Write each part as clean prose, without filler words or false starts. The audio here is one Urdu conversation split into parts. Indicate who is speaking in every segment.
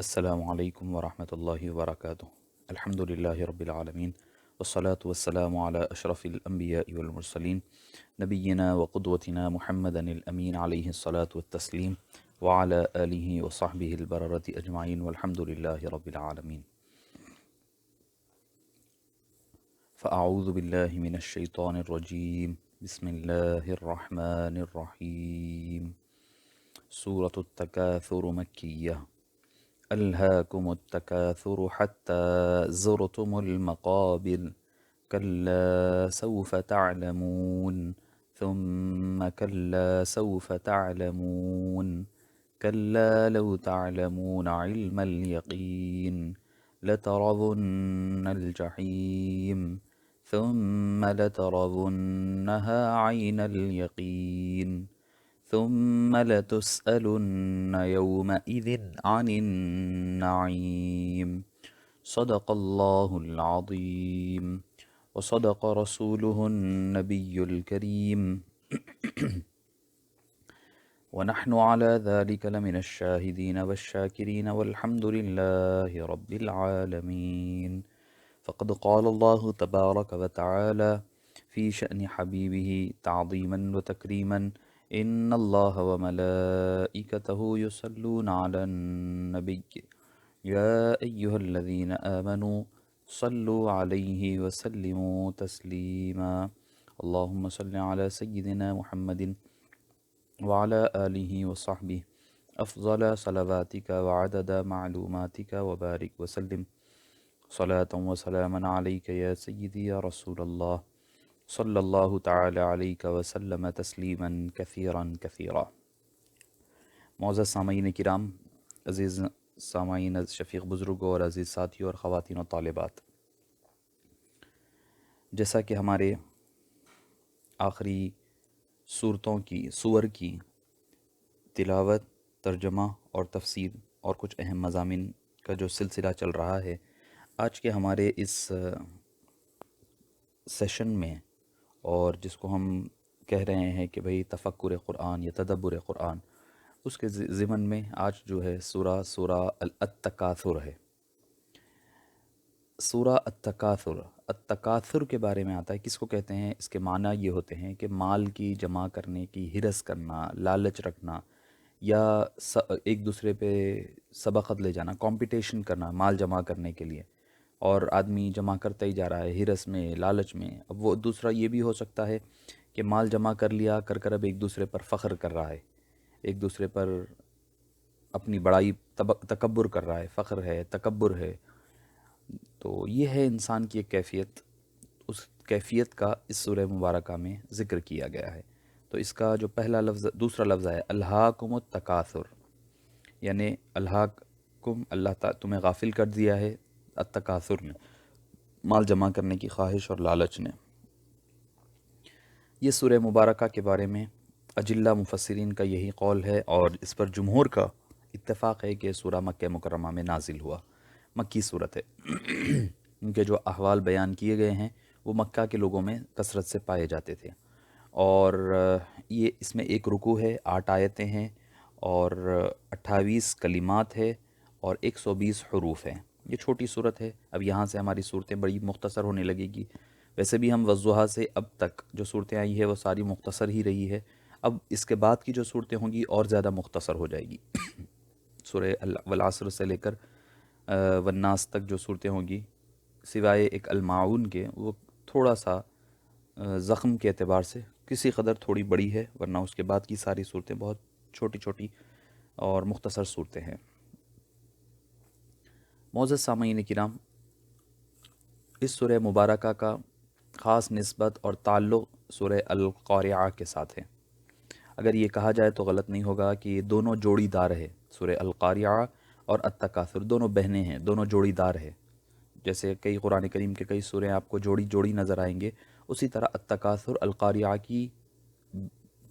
Speaker 1: السلام علیکم ورحمۃ اللہ وبرکاتہ۔ الحمد للہ رب العالمین والصلاة والسلام علی اشرف الانبیاء والمرسلین نبینا وقدوتنا محمد الامین علیہ الصلاة والتسلیم وعلى آلہ وصحبہ البررۃ اجمعین والحمد للہ رب العالمین۔ فاعوذ باللہ من الشیطان الرجیم، بسم اللہ الرحمن الرحیم۔ سورة التکاثر مکیہ۔ ألهاكم التكاثر حتى زرتم المقابر كلا سوف تعلمون ثم كلا سوف تعلمون كلا لو تعلمون علم اليقين لترضن الجحيم ثم لترضنها عين اليقين ثم لتسألن يومئذ عن النعيم۔ صدق الله العظيم وصدق رسوله النبي الكريم ونحن على ذلك لمن الشاهدين والشاكرين والحمد لله رب العالمين۔ فقد قال الله تبارك وتعالى في شأن حبيبه تعظيما وتكريما: إن الله وملائكته يصلون على النبي يا أيها الذين آمنوا صلوا عليه وسلموا تسليما۔ اللهم صل على سيدنا محمد وعلى آله وصحبه أفضل صلواتك وعدد معلوماتك وبارك وسلم صلاة وسلاما عليك يا سيدي يا رسول الله صلی اللہ تعالی علیہ وسلم تسلیما کثیرا کثیرا۔ معزز سامعین کرام، عزیز سامعین شفیق بزرگوں اور عزیز ساتھیوں اور خواتین و طالبات، جیسا کہ ہمارے آخری سور کی تلاوت، ترجمہ اور تفسیر اور کچھ اہم مضامین کا جو سلسلہ چل رہا ہے، آج کے ہمارے اس سیشن میں، اور جس کو ہم کہہ رہے ہیں کہ بھئی تفکر قرآن یا تدبر قرآن، اس کے ضمن میں آج جو ہے سورہ التکاثر ہے۔ سورہ التکاثر کے بارے میں آتا ہے۔ کس کو کہتے ہیں؟ اس کے معنی یہ ہوتے ہیں کہ مال کی جمع کرنے کی ہرس کرنا، لالچ رکھنا، یا ایک دوسرے پہ سبقت لے جانا، کمپٹیشن کرنا مال جمع کرنے کے لیے، اور آدمی جمع کرتا ہی جا رہا ہے ہرس میں، لالچ میں۔ اب وہ دوسرا یہ بھی ہو سکتا ہے کہ مال جمع کر لیا کر اب ایک دوسرے پر فخر کر رہا ہے، ایک دوسرے پر اپنی بڑائی تکبر کر رہا ہے، فخر ہے، تکبر ہے۔ تو یہ ہے انسان کی ایک کیفیت، اس کیفیت کا اس سورہ مبارکہ میں ذکر کیا گیا ہے۔ تو اس کا جو دوسرا لفظ ہے الہاکم التکاثر، یعنی الہاکم، اللہ تعالیٰ تمہیں غافل کر دیا ہے، التکاثر نے، مال جمع کرنے کی خواہش اور لالچ نے۔ یہ سورہ مبارکہ کے بارے میں اجلہ مفسرین کا یہی قول ہے، اور اس پر جمہور کا اتفاق ہے کہ سورہ مکہ مکرمہ میں نازل ہوا، مکی صورت ہے۔ ان کے جو احوال بیان کیے گئے ہیں وہ مکہ کے لوگوں میں کثرت سے پائے جاتے تھے، اور یہ اس میں ایک رکوع ہے، 8 آیتیں ہیں، اور 28 کلمات ہے، اور 120 حروف ہیں۔ یہ چھوٹی صورت ہے۔ اب یہاں سے ہماری صورتیں بڑی مختصر ہونے لگے گی۔ ویسے بھی ہم والضحیٰ سے اب تک جو صورتیں آئی ہیں وہ ساری مختصر ہی رہی ہے، اب اس کے بعد کی جو صورتیں ہوں گی اور زیادہ مختصر ہو جائے گی۔ سورہ والعصر سے لے کر والناس تک جو صورتیں ہوں گی، سوائے ایک الماعون کے، وہ تھوڑا سا زخم کے اعتبار سے کسی قدر تھوڑی بڑی ہے، ورنہ اس کے بعد کی ساری صورتیں بہت چھوٹی چھوٹی اور مختصر صورتیں ہیں۔ معزز سامعین کرام، اس سورہ مبارکہ کا خاص نسبت اور تعلق سورہ القارعہ کے ساتھ ہے۔ اگر یہ کہا جائے تو غلط نہیں ہوگا کہ یہ دونوں جوڑی دار ہے، سورہ القارعہ اور التکاثر دونوں بہنیں ہیں، دونوں جوڑی دار ہے۔ جیسے کئی قرآن کریم کے کئی سوریں آپ کو جوڑی جوڑی نظر آئیں گے، اسی طرح التکاثر القارعہ کی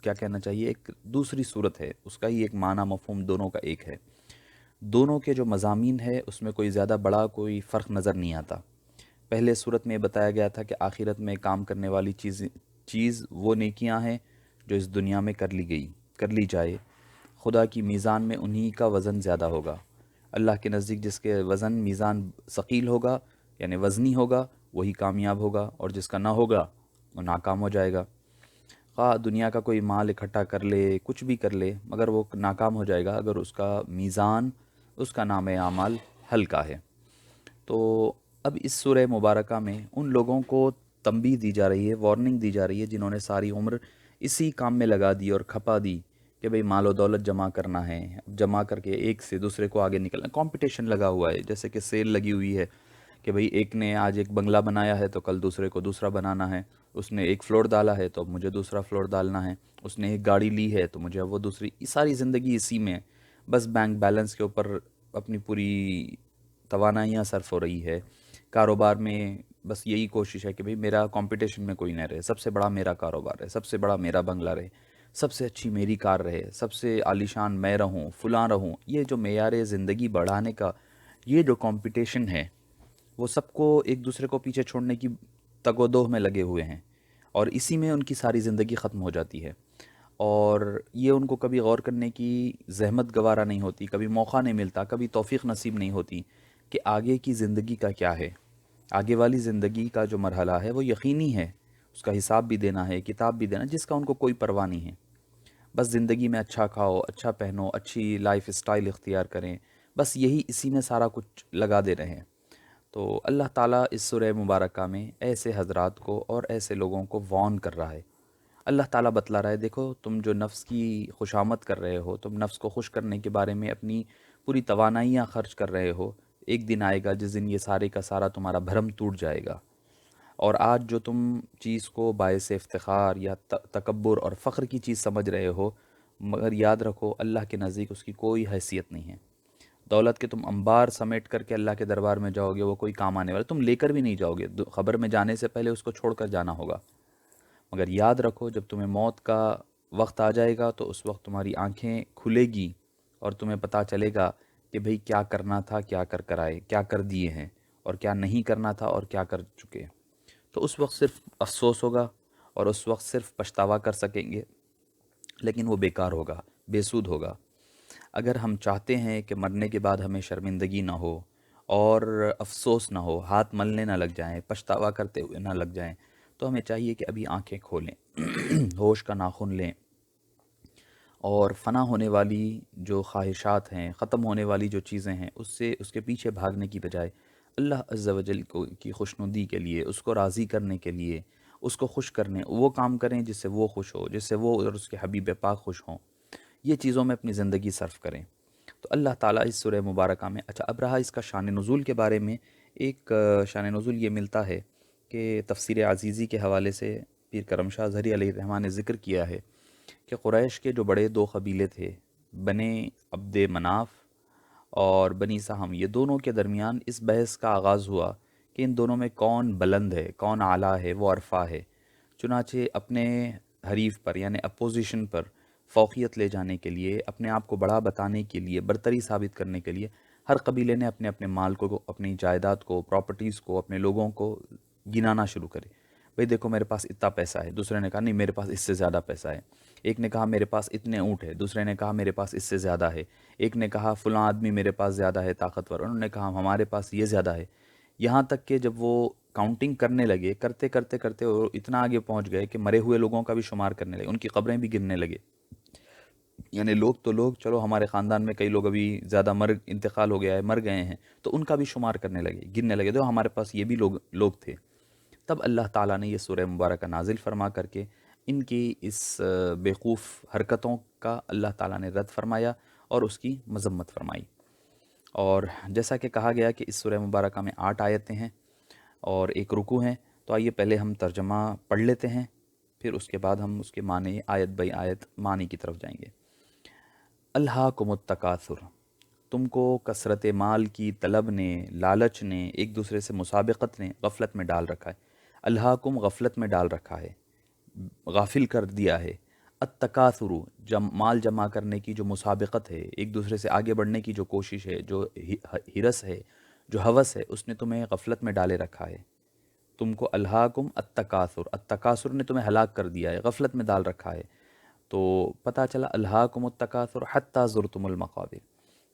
Speaker 1: کیا کہنا چاہیے، ایک دوسری صورت ہے، اس کا ہی ایک معنی مفہوم دونوں کا ایک ہے۔ دونوں کے جو مضامین ہے اس میں کوئی زیادہ بڑا کوئی فرق نظر نہیں آتا۔ پہلے صورت میں بتایا گیا تھا کہ آخرت میں کام کرنے والی چیز وہ نیکیاں ہیں جو اس دنیا میں کر لی جائے، خدا کی میزان میں انہی کا وزن زیادہ ہوگا، اللہ کے نزدیک جس کے وزن میزان ثقیل ہوگا یعنی وزنی ہوگا وہی کامیاب ہوگا، اور جس کا نہ ہوگا وہ ناکام ہو جائے گا۔ خواہ دنیا کا کوئی مال اکٹھا کر لے، کچھ بھی کر لے، مگر وہ ناکام ہو جائے گا اگر اس کا میزان، اس کا نام اعمال ہلکا ہے۔ تو اب اس سورہ مبارکہ میں ان لوگوں کو تنبیہ دی جا رہی ہے، وارننگ دی جا رہی ہے، جنہوں نے ساری عمر اسی کام میں لگا دی اور کھپا دی کہ بھئی مال و دولت جمع کرنا ہے، جمع کر کے ایک سے دوسرے کو آگے نکلنا، کمپٹیشن لگا ہوا ہے، جیسے کہ سیل لگی ہوئی ہے کہ بھئی ایک نے آج ایک بنگلہ بنایا ہے تو کل دوسرے کو دوسرا بنانا ہے، اس نے ایک فلور ڈالا ہے تو اب مجھے دوسرا فلور ڈالنا ہے، اس نے ایک گاڑی لی ہے تو مجھے اب وہ دوسری، یہ ساری زندگی اسی میں ہے۔ بس بینک بیلنس کے اوپر اپنی پوری توانائیاں صرف ہو رہی ہے، کاروبار میں بس یہی کوشش ہے کہ بھئی میرا کمپٹیشن میں کوئی نہ رہے، سب سے بڑا میرا کاروبار رہے، سب سے بڑا میرا بنگلہ رہے، سب سے اچھی میری کار رہے، سب سے عالیشان میں رہوں، فلاں رہوں۔ یہ جو معیار زندگی بڑھانے کا یہ جو کمپٹیشن ہے، وہ سب کو ایک دوسرے کو پیچھے چھوڑنے کی تگ و دو میں لگے ہوئے ہیں، اور اسی میں ان کی ساری زندگی ختم ہو جاتی ہے، اور یہ ان کو کبھی غور کرنے کی زحمت گوارا نہیں ہوتی، کبھی موقع نہیں ملتا، کبھی توفیق نصیب نہیں ہوتی کہ آگے کی زندگی کا کیا ہے۔ آگے والی زندگی کا جو مرحلہ ہے وہ یقینی ہے، اس کا حساب بھی دینا ہے، کتاب بھی دینا، جس کا ان کو کوئی پرواہ نہیں ہے۔ بس زندگی میں اچھا کھاؤ، اچھا پہنو، اچھی لائف اسٹائل اختیار کریں، بس یہی اسی میں سارا کچھ لگا دے رہے ہیں۔ تو اللہ تعالیٰ اس سورہ مبارکہ میں ایسے حضرات کو اور ایسے لوگوں کو وارن کر رہا ہے۔ اللہ تعالیٰ بتلا رہا ہے، دیکھو تم جو نفس کی خوشامد کر رہے ہو، تم نفس کو خوش کرنے کے بارے میں اپنی پوری توانائیاں خرچ کر رہے ہو، ایک دن آئے گا جس دن یہ سارے کا سارا تمہارا بھرم ٹوٹ جائے گا، اور آج جو تم چیز کو باعث افتخار یا تکبر اور فخر کی چیز سمجھ رہے ہو، مگر یاد رکھو اللہ کے نزدیک اس کی کوئی حیثیت نہیں ہے۔ دولت کے تم انبار سمیٹ کر کے اللہ کے دربار میں جاؤ گے، وہ کوئی کام آنے والا، تم لے کر بھی نہیں جاؤ گے، خبر میں جانے سے پہلے اس کو چھوڑ کر جانا ہوگا۔ مگر یاد رکھو جب تمہیں موت کا وقت آ جائے گا تو اس وقت تمہاری آنکھیں کھلے گی اور تمہیں پتہ چلے گا کہ بھئی کیا کرنا تھا، کیا کر کر آئے، کیا کر دیے ہیں، اور کیا نہیں کرنا تھا اور کیا کر چکے۔ تو اس وقت صرف افسوس ہوگا، اور اس وقت صرف پچھتاوا کر سکیں گے، لیکن وہ بیکار ہوگا، بے سود ہوگا۔ اگر ہم چاہتے ہیں کہ مرنے کے بعد ہمیں شرمندگی نہ ہو اور افسوس نہ ہو، ہاتھ ملنے نہ لگ جائیں، پچھتاوا کرتے ہوئے نہ لگ جائیں، تو ہمیں چاہیے کہ ابھی آنکھیں کھولیں، ہوش کا ناخن لیں، اور فنا ہونے والی جو خواہشات ہیں، ختم ہونے والی جو چیزیں ہیں، اس کے پیچھے بھاگنے کی بجائے اللہ عز و جل کی خوشنودی کے لیے، اس کو راضی کرنے کے لیے، اس کو خوش کرنے، وہ کام کریں جس سے وہ خوش ہو، جس سے وہ اور اس کے حبیب پاک خوش ہوں، یہ چیزوں میں اپنی زندگی صرف کریں۔ تو اللہ تعالیٰ اس سورہ مبارکہ میں، اچھا اب رہا اس کا شان نزول کے بارے میں، ایک شان نزول یہ ملتا ہے کہ تفسیر عزیزی کے حوالے سے پیر کرم شاہ ظہری علیہ الرحمٰن نے ذکر کیا ہے کہ قریش کے جو بڑے دو قبیلے تھے، بنی عبد مناف اور بنی سہم، یہ دونوں کے درمیان اس بحث کا آغاز ہوا کہ ان دونوں میں کون بلند ہے، کون اعلیٰ ہے، وہ عرفہ ہے۔ چنانچہ اپنے حریف پر یعنی اپوزیشن پر فوقیت لے جانے کے لیے، اپنے آپ کو بڑا بتانے کے لیے، برتری ثابت کرنے کے لیے، ہر قبیلے نے اپنے اپنے مال کو، اپنی جائیداد کو، پراپرٹیز کو، اپنے لوگوں کو گنانا شروع کرے۔ بھئی دیکھو میرے پاس اتنا پیسہ ہے، دوسرے نے کہا نہیں میرے پاس اس سے زیادہ پیسہ ہے، ایک نے کہا میرے پاس اتنے اونٹ ہے، دوسرے نے کہا میرے پاس اس سے زیادہ ہے، ایک نے کہا فلاں آدمی میرے پاس زیادہ ہے طاقتور، انہوں نے کہا ہمارے پاس یہ زیادہ ہے۔ یہاں تک کہ جب وہ کاؤنٹنگ کرنے لگے، کرتے کرتے کرتے وہ اتنا آگے پہنچ گئے کہ مرے ہوئے لوگوں کا بھی شمار کرنے لگے، ان کی قبریں بھی گننے لگے۔ یعنی لوگ تو لوگ، چلو ہمارے خاندان میں کئی لوگ ابھی زیادہ انتقال ہو گیا ہے، مر گئے ہیں، تو ان کا بھی شمار کرنے لگے، گننے لگے، تو ہمارے پاس یہ بھی لوگ تھے۔ تب اللہ تعالیٰ نے یہ سورہ مبارکہ نازل فرما کر کے ان کی اس بیوقوف حرکتوں کا اللہ تعالیٰ نے رد فرمایا اور اس کی مذمت فرمائی۔ اور جیسا کہ کہا گیا کہ اس سورہ مبارکہ میں 8 آیتیں ہیں اور ایک رکوع ہیں، تو آئیے پہلے ہم ترجمہ پڑھ لیتے ہیں، پھر اس کے بعد ہم اس کے معنی آیت بائی آیت معنی کی طرف جائیں گے۔ الہاکم التکاثر، تم کو کثرت مال کی طلب نے، لالچ نے، ایک دوسرے سے مسابقت نے غفلت میں ڈال رکھا ہے۔ الہاکم غفلت میں ڈال رکھا ہے، غافل کر دیا ہے۔ التکاثر، مال جمع کرنے کی جو مسابقت ہے، ایک دوسرے سے آگے بڑھنے کی جو کوشش ہے، جو ہرس ہے، جو ہوس ہے، اس نے تمہیں غفلت میں ڈالے رکھا ہے۔ تم کو الہاکم التکاثر، التکاثر نے تمہیں ہلاک کر دیا ہے، غفلت میں ڈال رکھا ہے۔ تو پتہ چلا الہاکم التکاثر حتی زرتم المقابر،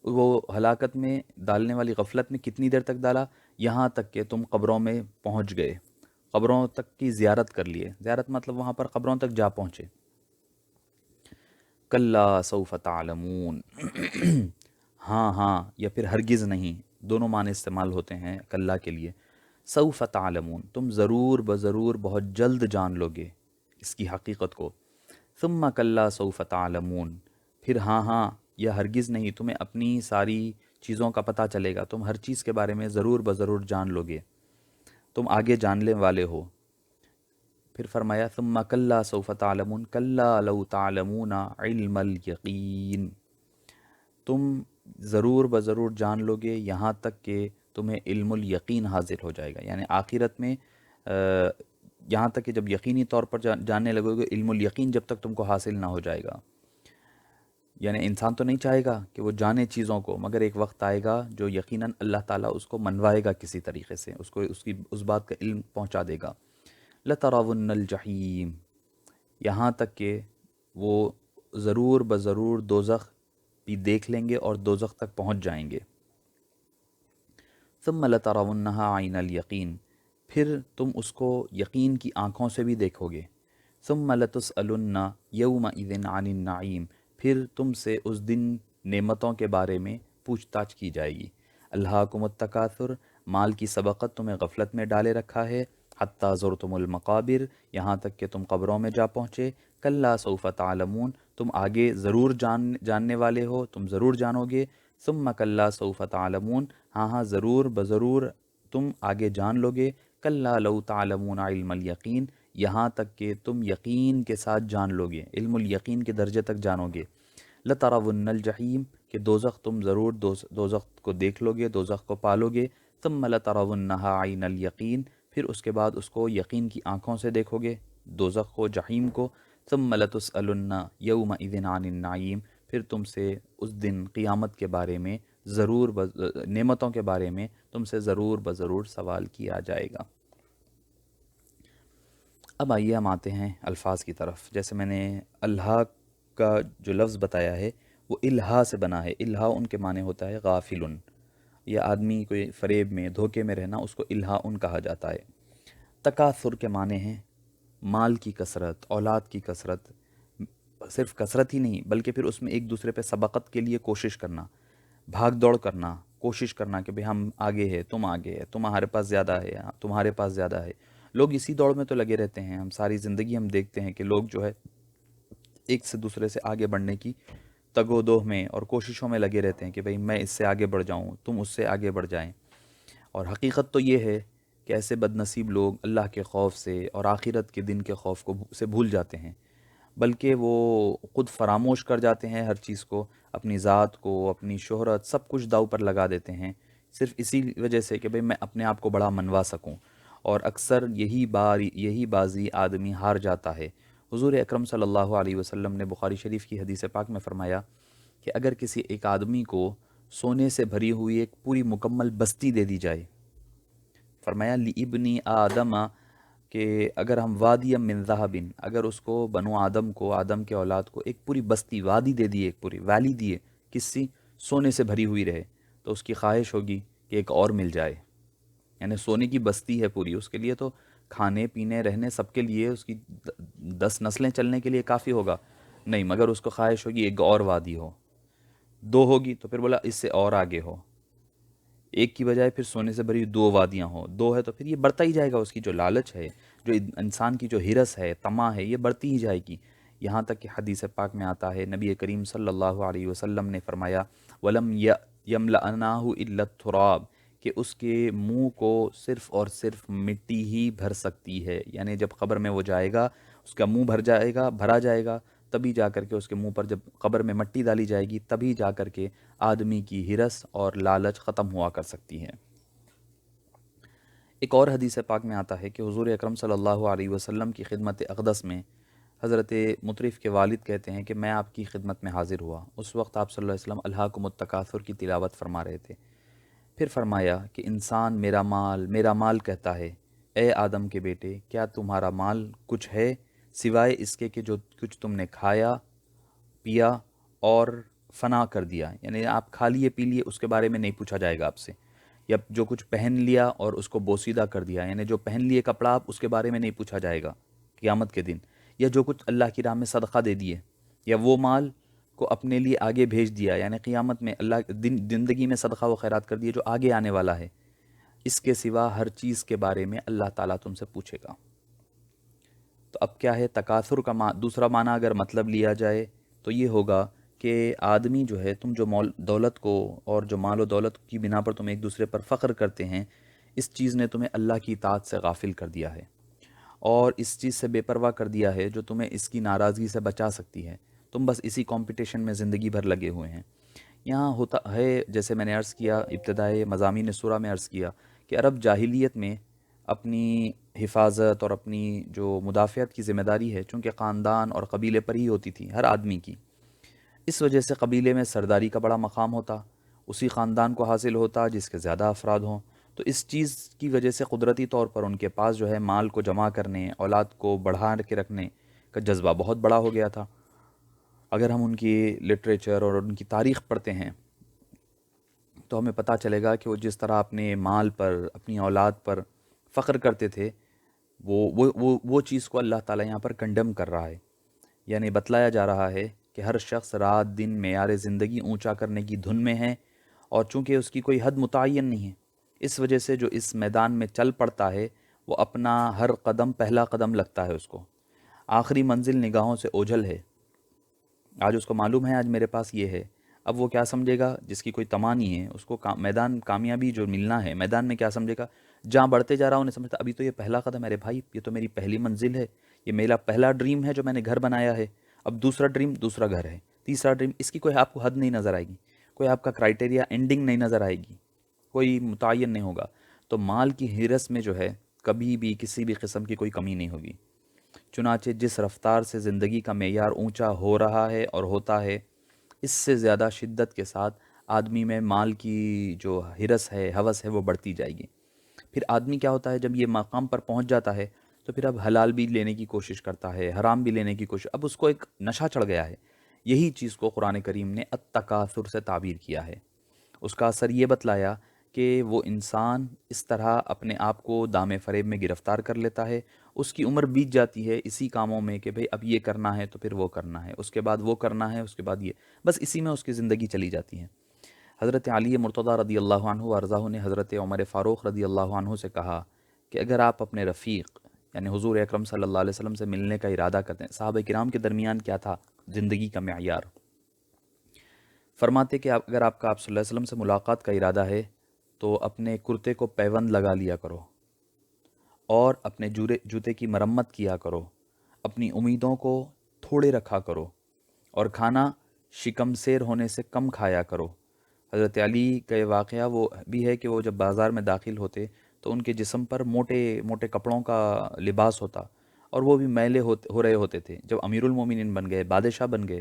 Speaker 1: وہ ہلاکت میں ڈالنے والی غفلت میں کتنی دیر تک ڈالا؟ یہاں تک کہ تم قبروں میں پہنچ گئے، قبروں تک کی زیارت کر لیے، زیارت مطلب وہاں پر قبروں تک جا پہنچے۔ کلا سوف تعلمون، ہاں ہاں یا پھر ہرگز نہیں، دونوں معنی استعمال ہوتے ہیں کلا کے لیے۔ سوف تعلمون، تم ضرور بضرور بہت جلد جان لو گے اس کی حقیقت کو۔ ثم کلا سوف تعلمون، پھر ہاں ہاں یا ہرگز نہیں تمہیں اپنی ساری چیزوں کا پتہ چلے گا، تم ہر چیز کے بارے میں ضرور بضرور جان لو گے، تم آگے جاننے والے ہو۔ پھر فرمایا ثم کلا سوف تعلمون کلا لو تعلمون علم الیقین، تم ضرور بضرور جان لو گے یہاں تک کہ تمہیں علم الیقین حاصل ہو جائے گا، یعنی آخرت میں یہاں تک کہ جب یقینی طور پر جاننے لگو گے، علم الیقین جب تک تم کو حاصل نہ ہو جائے گا۔ یعنی انسان تو نہیں چاہے گا کہ وہ جانے چیزوں کو، مگر ایک وقت آئے گا جو یقیناً اللہ تعالیٰ اس کو منوائے گا کسی طریقے سے، اس کو اس بات کا علم پہنچا دے گا۔ لَتَرَوُنَّ الْجَحِيمَ، یہاں تک کہ وہ ضرور بضرور دوزخ بھی دیکھ لیں گے اور دوزخ تک پہنچ جائیں گے۔ ثم لَتَرَوُنَّهَا عَيْنَ الْيَقِينِ، پھر تم اس کو یقین کی آنکھوں سے بھی دیکھو گے۔ ثم لَتُسْأَلُنَّ يَوْمَئِذٍ عَنِ النَّعِيمِ، پھر تم سے اس دن نعمتوں کے بارے میں پوچھ تاچھ کی جائے گی۔ الہاکم التکاثر، مال کی سبقت تمہیں غفلت میں ڈالے رکھا ہے، حتی زرتم المقابر، یہاں تک کہ تم قبروں میں جا پہنچے۔ کلا سوف تعلمون، تم آگے ضرور جاننے والے ہو، تم ضرور جانو گے۔ ثم کلا سوف تعلمون، ہاں ہاں ضرور بضرور تم آگے جان لو گے۔ کلا لو تعلمون علم الیقین، یہاں تک کہ تم یقین کے ساتھ جان لو گے، علم الیقین کے درجے تک جانو گے۔ لَتَرَوُنَّ الْجَحِيمَ، کہ دوزخ تم ضرور دوزخ کو دیکھ لو گے، دوزخ کو پالو گے۔ ثم لَتَرَوُنَّهَا عَيْنَ الْيَقِينِ، پھر اس کے بعد اس کو یقین کی آنکھوں سے دیکھو گے، دوزخ کو، جحیم کو۔ ثم لَتُسْأَلُنَّ يَوْمَئِذٍ عَنِ النَّعِيمِ، پھر تم سے اس دن قیامت کے بارے میں ضرور نعمتوں کے بارے میں تم سے ضرور بضرور سوال کیا جائے گا۔ اب آئیے ہم آتے ہیں الفاظ کی طرف۔ جیسے میں نے اللہ کا جو لفظ بتایا ہے وہ الہا سے بنا ہے، الہا ان کے معنی ہوتا ہے غافلن، یا آدمی کوئی فریب میں دھوکے میں رہنا، اس کو الہا ان کہا جاتا ہے۔ تکاثر کے معنی ہیں مال کی کثرت، اولاد کی کثرت، صرف کثرت ہی نہیں بلکہ پھر اس میں ایک دوسرے پہ سبقت کے لیے کوشش کرنا، بھاگ دوڑ کرنا، کوشش کرنا کہ بھئی ہم آگے ہے، تم آگے ہے، تمہارے پاس زیادہ ہے، تمہارے پاس زیادہ ہے۔ لوگ اسی دوڑ میں تو لگے رہتے ہیں، ہم ساری زندگی ہم دیکھتے ہیں کہ لوگ جو ہے ایک سے دوسرے سے آگے بڑھنے کی تگ و دو میں اور کوششوں میں لگے رہتے ہیں کہ بھئی میں اس سے آگے بڑھ جاؤں، تم اس سے آگے بڑھ جائیں۔ اور حقیقت تو یہ ہے کہ ایسے بد نصیب لوگ اللہ کے خوف سے اور آخرت کے دن کے خوف کو سے بھول جاتے ہیں، بلکہ وہ خود فراموش کر جاتے ہیں ہر چیز کو، اپنی ذات کو، اپنی شہرت، سب کچھ داؤ پر لگا دیتے ہیں، صرف اسی وجہ سے کہ بھئی میں اپنے آپ کو بڑا منوا سکوں۔ اور اکثر یہی بازی آدمی ہار جاتا ہے۔ حضور اکرم صلی اللہ علیہ وسلم نے بخاری شریف کی حدیث پاک میں فرمایا کہ اگر کسی ایک آدمی کو سونے سے بھری ہوئی ایک پوری مکمل بستی دے دی جائے، فرمایا لِابْنِ آدم، کہ اگر ہم وادی من ذہب، اگر اس کو بنو آدم کو، آدم کے اولاد کو ایک پوری بستی، وادی دے دیے، ایک پوری ویلی دیے، کس سی؟ سونے سے بھری ہوئی رہے، تو اس کی خواہش ہوگی کہ ایک اور مل جائے۔ یعنی سونے کی بستی ہے پوری، اس کے لیے تو کھانے پینے رہنے سب کے لیے، اس کی 10 نسلیں چلنے کے لیے کافی ہوگا، نہیں، مگر اس کو خواہش ہوگی ایک اور وادی ہو، 2 ہوگی تو پھر بولا اس سے اور آگے ہو، ایک کی بجائے پھر سونے سے بھری 2 وادیاں ہوں، 2 ہے تو پھر یہ بڑھتا ہی جائے گا، اس کی جو لالچ ہے، جو انسان کی جو ہرس ہے، طمع ہے، یہ بڑھتی ہی جائے گی۔ یہاں تک کہ حدیث پاک میں آتا ہے، نبی کریم صلی اللہ علیہ وسلم نے فرمایا وَلَمْ يَمْلَأَنَاهُ إِلَّا التُّرَابُ، کہ اس کے منہ کو صرف اور صرف مٹی ہی بھر سکتی ہے، یعنی جب قبر میں وہ جائے گا، اس کا منہ بھرا جائے گا، تبھی جا کر کے اس کے منہ پر جب قبر میں مٹی ڈالی جائے گی، تبھی جا کر کے آدمی کی ہرس اور لالچ ختم ہوا کر سکتی ہے۔ ایک اور حدیث پاک میں آتا ہے کہ حضور اکرم صلی اللہ علیہ وسلم کی خدمت اقدس میں حضرت مطرف کے والد کہتے ہیں کہ میں آپ کی خدمت میں حاضر ہوا، اس وقت آپ صلی اللہ علیہ وسلم الہاکم التکاثر کی تلاوت فرما رہے تھے۔ پھر فرمایا کہ انسان میرا مال کہتا ہے، اے آدم کے بیٹے، کیا تمہارا مال کچھ ہے سوائے اس کے کہ جو کچھ تم نے کھایا، پیا اور فنا کر دیا، یعنی آپ کھا لیے پی لیے اس کے بارے میں نہیں پوچھا جائے گا آپ سے، یا جو کچھ پہن لیا اور اس کو بوسیدہ کر دیا، یعنی جو پہن لیے کپڑا آپ اس کے بارے میں نہیں پوچھا جائے گا قیامت کے دن، یا جو کچھ اللہ کی راہ میں صدقہ دے دیے، یا وہ مال کو اپنے لیے آگے بھیج دیا، یعنی قیامت میں اللہ زندگی میں صدقہ و خیرات کر دیے جو آگے آنے والا ہے، اس کے سوا ہر چیز کے بارے میں اللہ تعالیٰ تم سے پوچھے گا۔ تو اب کیا ہے، تکاثر کا دوسرا معنی اگر مطلب لیا جائے تو یہ ہوگا کہ آدمی جو ہے، تم جو دولت کو اور جو مال و دولت کی بنا پر تم ایک دوسرے پر فخر کرتے ہیں، اس چیز نے تمہیں اللہ کی اطاعت سے غافل کر دیا ہے، اور اس چیز سے بے پرواہ کر دیا ہے جو تمہیں اس کی ناراضگی سے بچا سکتی ہے۔ تم بس اسی کمپٹیشن میں زندگی بھر لگے ہوئے ہیں۔ یہاں ہوتا ہے، جیسے میں نے عرض کیا ابتدائے مضامین سورہ میں عرض کیا، کہ عرب جاہلیت میں اپنی حفاظت اور اپنی جو مدافعت کی ذمہ داری ہے، چونکہ خاندان اور قبیلے پر ہی ہوتی تھی ہر آدمی کی، اس وجہ سے قبیلے میں سرداری کا بڑا مقام ہوتا، اسی خاندان کو حاصل ہوتا جس کے زیادہ افراد ہوں، تو اس چیز کی وجہ سے قدرتی طور پر ان کے پاس جو ہے مال کو جمع کرنے، اولاد کو بڑھا کے رکھنے کا جذبہ بہت بڑا ہو گیا تھا۔ اگر ہم ان کی لٹریچر اور ان کی تاریخ پڑھتے ہیں تو ہمیں پتہ چلے گا کہ وہ جس طرح اپنے مال پر، اپنی اولاد پر فخر کرتے تھے، وہ چیز کو اللہ تعالیٰ یہاں پر کنڈم کر رہا ہے، یعنی بتلایا جا رہا ہے کہ ہر شخص رات دن معیار زندگی اونچا کرنے کی دھن میں ہے، اور چونکہ اس کی کوئی حد متعین نہیں ہے، اس وجہ سے جو اس میدان میں چل پڑتا ہے وہ اپنا ہر قدم پہلا قدم لگتا ہے، اس کو آخری منزل نگاہوں سے اوجھل ہے۔ آج اس کو معلوم ہے آج میرے پاس یہ ہے، اب وہ کیا سمجھے گا، جس کی کوئی تمنا نہیں ہے، اس کو میدان کامیابی جو ملنا ہے میدان میں کیا سمجھے گا، جہاں بڑھتے جا رہا ہوں انہیں سمجھتا ابھی تو یہ پہلا قدم ہے، میرے بھائی یہ تو میری پہلی منزل ہے، یہ میرا پہلا ڈریم ہے جو میں نے گھر بنایا ہے، اب دوسرا ڈریم دوسرا گھر ہے، تیسرا ڈریم، اس کی کوئی آپ کو حد نہیں نظر آئے گی، کوئی آپ کا کرائٹیریا اینڈنگ نہیں نظر آئے گی، کوئی متعین نہیں ہوگا۔ تو مال کی ہرس میں جو ہے کبھی بھی کسی بھی قسم کی کوئی کمی نہیں ہوگی، چنانچہ جس رفتار سے زندگی کا معیار اونچا ہو رہا ہے اور ہوتا ہے، اس سے زیادہ شدت کے ساتھ آدمی میں مال کی جو ہرس ہے، ہوس ہے، وہ بڑھتی جائے گی۔ پھر آدمی کیا ہوتا ہے، جب یہ مقام پر پہنچ جاتا ہے تو پھر اب حلال بھی لینے کی کوشش کرتا ہے، حرام بھی لینے کی کوشش، اب اس کو ایک نشہ چڑھ گیا ہے۔ یہی چیز کو قرآن کریم نے التکاثر سے تعبیر کیا ہے، اس کا اثر یہ بتلایا کہ وہ انسان اس طرح اپنے آپ کو دام فریب میں گرفتار کر لیتا ہے، اس کی عمر بیت جاتی ہے اسی کاموں میں کہ بھئی اب یہ کرنا ہے تو پھر وہ کرنا ہے، اس کے بعد وہ کرنا ہے، اس کے بعد یہ، بس اسی میں اس کی زندگی چلی جاتی ہے۔ حضرت علی مرتضیٰ رضی اللہ عنہ وارضاہ نے حضرت عمر فاروق رضی اللہ عنہ سے کہا کہ اگر آپ اپنے رفیق یعنی حضور اکرم صلی اللہ علیہ وسلم سے ملنے کا ارادہ کرتے ہیں، صحابہ کرام کے درمیان کیا تھا زندگی کا معیار، فرماتے کہ اگر آپ کا آپ صلی اللہ علیہ وسلم سے ملاقات کا ارادہ ہے تو اپنے کرتے کو پیوند لگا لیا کرو، اور اپنے جوتے کی مرمت کیا کرو، اپنی امیدوں کو تھوڑے رکھا کرو، اور کھانا شکم سیر ہونے سے کم کھایا کرو۔ حضرت علی کا یہ واقعہ وہ بھی ہے کہ وہ جب بازار میں داخل ہوتے تو ان کے جسم پر موٹے موٹے کپڑوں کا لباس ہوتا، اور وہ بھی میلے ہو رہے ہوتے تھے۔ جب امیر المومنین بن گئے، بادشاہ بن گئے،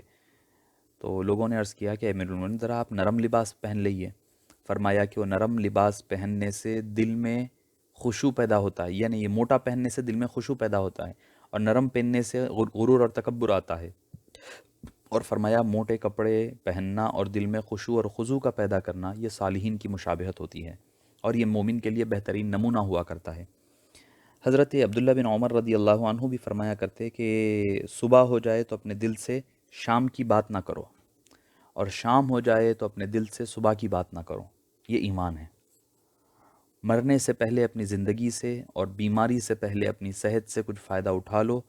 Speaker 1: تو لوگوں نے عرض کیا کہ امیر المومنین ذرا آپ نرم لباس پہن لئیے، فرمایا کہ وہ نرم لباس پہننے سے دل میں خشوع پیدا ہوتا ہے، یعنی یہ موٹا پہننے سے دل میں خشوع پیدا ہوتا ہے، اور نرم پہننے سے غرور اور تکبر آتا ہے، اور فرمایا موٹے کپڑے پہننا اور دل میں خشوع اور خضوع کا پیدا کرنا یہ صالحین کی مشابہت ہوتی ہے، اور یہ مومن کے لیے بہترین نمونہ ہوا کرتا ہے۔ حضرت عبداللہ بن عمر رضی اللہ عنہ بھی فرمایا کرتے کہ صبح ہو جائے تو اپنے دل سے شام کی بات نہ کرو، اور شام ہو جائے تو اپنے دل سے صبح کی بات نہ کرو، یہ ایمان ہے۔ مرنے سے پہلے اپنی زندگی سے اور بیماری سے پہلے اپنی صحت سے کچھ فائدہ اٹھا لو،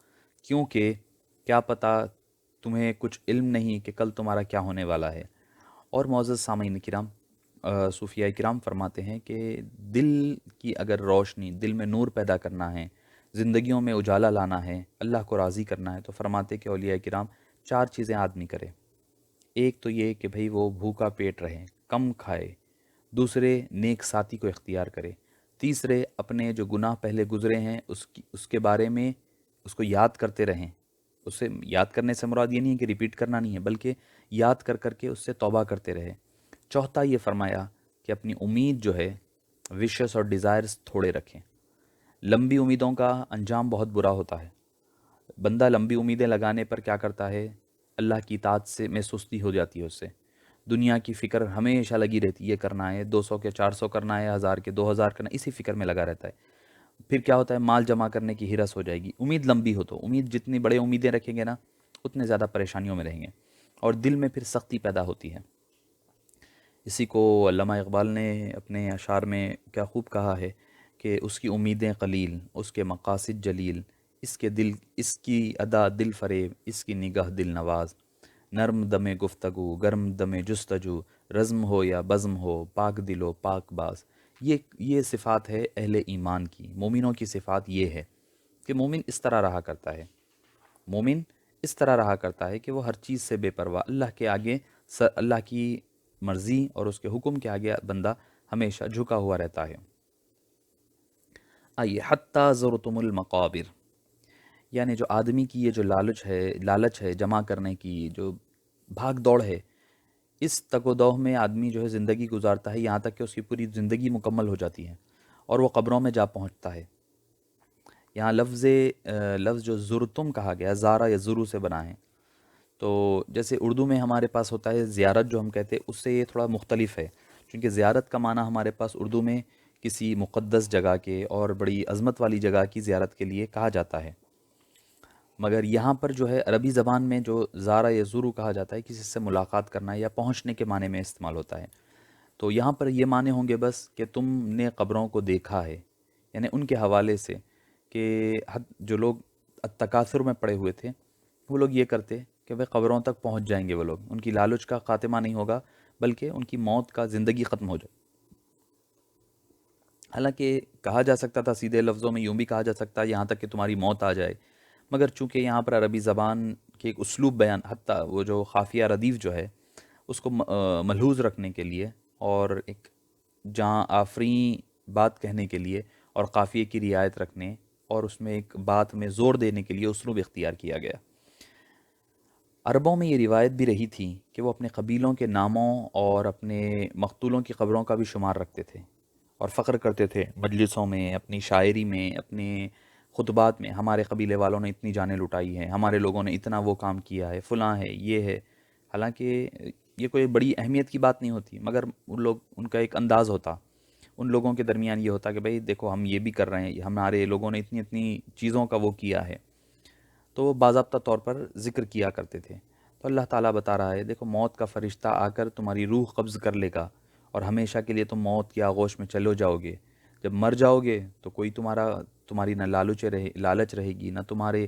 Speaker 1: کیونکہ کیا پتہ تمہیں کچھ علم نہیں کہ کل تمہارا کیا ہونے والا ہے۔ اور معزز سامعین کرام، صوفیاء کرام فرماتے ہیں کہ دل کی اگر روشنی، دل میں نور پیدا کرنا ہے، زندگیوں میں اجالا لانا ہے، اللہ کو راضی کرنا ہے، تو فرماتے کہ اولیاء کرام 4 چیزیں آدمی کرے۔ ایک تو یہ کہ بھئی وہ بھوکا پیٹ رہے، کم کھائے، دوسرے نیک ساتھی کو اختیار کرے، تیسرے اپنے جو گناہ پہلے گزرے ہیں اس کے بارے میں اس کو یاد کرتے رہیں، اسے یاد کرنے سے مراد یہ نہیں ہے کہ ریپیٹ کرنا نہیں ہے، بلکہ یاد کر کر کے اس سے توبہ کرتے رہے۔ چوتھا یہ فرمایا کہ اپنی امید جو ہے، وشز اور ڈیزائرز تھوڑے رکھیں۔ لمبی امیدوں کا انجام بہت برا ہوتا ہے، بندہ لمبی امیدیں لگانے پر کیا کرتا ہے، اللہ کی اطاعت سے میں سستی ہو جاتی ہے اس سے، دنیا کی فکر ہمیشہ لگی رہتی ہے، یہ کرنا ہے، 200 کے 400 کرنا ہے، 1000 کے 2000 کرنا ہے، اسی فکر میں لگا رہتا ہے. پھر کیا ہوتا ہے، مال جمع کرنے کی ہرس ہو جائے گی. امید لمبی ہو تو امید جتنی بڑے امیدیں رکھیں گے نا اتنے زیادہ پریشانیوں میں رہیں گے، اور دل میں پھر سختی پیدا ہوتی ہے. اسی کو علامہ اقبال نے اپنے اشعار میں کیا خوب کہا ہے کہ اس کی امیدیں قلیل، اس کے مقاصد جلیل، اس کی ادا دل فریب، اس کی نگاہ دل نواز. نرم دم گفتگو، گرم دم جستجو، رزم ہو یا بزم ہو، پاک دل و پاک باز. یہ صفات ہے اہل ایمان کی. مومنوں کی صفات یہ ہے کہ مومن اس طرح رہا کرتا ہے. مومن اس طرح رہا کرتا ہے کہ وہ ہر چیز سے بے پرواہ، اللہ کے آگے اللہ کی مرضی اور اس کے حکم کے آگے بندہ ہمیشہ جھکا ہوا رہتا ہے. آئیے، حتی زرتم المقابر، یعنی جو آدمی کی یہ جو لالچ ہے جمع کرنے کی، جو بھاگ دوڑ ہے، اس تگ و دوڑ میں آدمی جو ہے زندگی گزارتا ہے یہاں تک کہ اس کی پوری زندگی مکمل ہو جاتی ہے اور وہ قبروں میں جا پہنچتا ہے. یہاں لفظ جو زرتم کہا گیا، زارا یا زرو سے بنا ہے. تو جیسے اردو میں ہمارے پاس ہوتا ہے زیارت جو ہم کہتے ہیں، اس سے یہ تھوڑا مختلف ہے، کیونکہ زیارت کا معنی ہمارے پاس اردو میں کسی مقدس جگہ کے اور بڑی عظمت والی جگہ کی زیارت کے لیے کہا جاتا ہے. مگر یہاں پر جو ہے عربی زبان میں جو زارا یا زرو کہا جاتا ہے، کسی سے ملاقات کرنا یا پہنچنے کے معنی میں استعمال ہوتا ہے. تو یہاں پر یہ معنی ہوں گے بس کہ تم نے قبروں کو دیکھا ہے، یعنی ان کے حوالے سے کہ جو لوگ التکاثر میں پڑے ہوئے تھے وہ لوگ یہ کرتے کہ وہ قبروں تک پہنچ جائیں گے. وہ لوگ، ان کی لالچ کا خاتمہ نہیں ہوگا بلکہ ان کی موت کا زندگی ختم ہو جائے. حالانکہ کہا جا سکتا تھا سیدھے لفظوں میں، یوں بھی کہا جا سکتا ہے یہاں تک کہ تمہاری موت آ جائے، مگر چونکہ یہاں پر عربی زبان کے ایک اسلوب بیان، حتیٰ وہ جو خافیہ ردیف جو ہے اس کو ملحوظ رکھنے کے لیے اور ایک جاں آفریں بات کہنے کے لیے اور قافیے کی رعایت رکھنے اور اس میں ایک بات میں زور دینے کے لیے اسلوب اختیار کیا گیا. عربوں میں یہ روایت بھی رہی تھی کہ وہ اپنے قبیلوں کے ناموں اور اپنے مقتولوں کی قبروں کا بھی شمار رکھتے تھے اور فخر کرتے تھے مجلسوں میں، اپنی شاعری میں، اپنے خطبات میں. ہمارے قبیلے والوں نے اتنی جانیں لٹائی ہیں، ہمارے لوگوں نے اتنا وہ کام کیا ہے، فلاں ہے، یہ ہے. حالانکہ یہ کوئی بڑی اہمیت کی بات نہیں ہوتی، مگر ان کا ایک انداز ہوتا، ان لوگوں کے درمیان یہ ہوتا کہ بھئی دیکھو ہم یہ بھی کر رہے ہیں، ہمارے لوگوں نے اتنی اتنی چیزوں کا وہ کیا ہے. تو وہ باضابطہ طور پر ذکر کیا کرتے تھے. تو اللہ تعالیٰ بتا رہا ہے دیکھو موت کا فرشتہ آ کر تمہاری روح قبض کر لے گا اور ہمیشہ کے لیے تم موت کی آغوش میں چلو جاؤ گے. جب مر جاؤ گے تو کوئی تمہاری نہ لالچ رہے گی، نہ تمہارے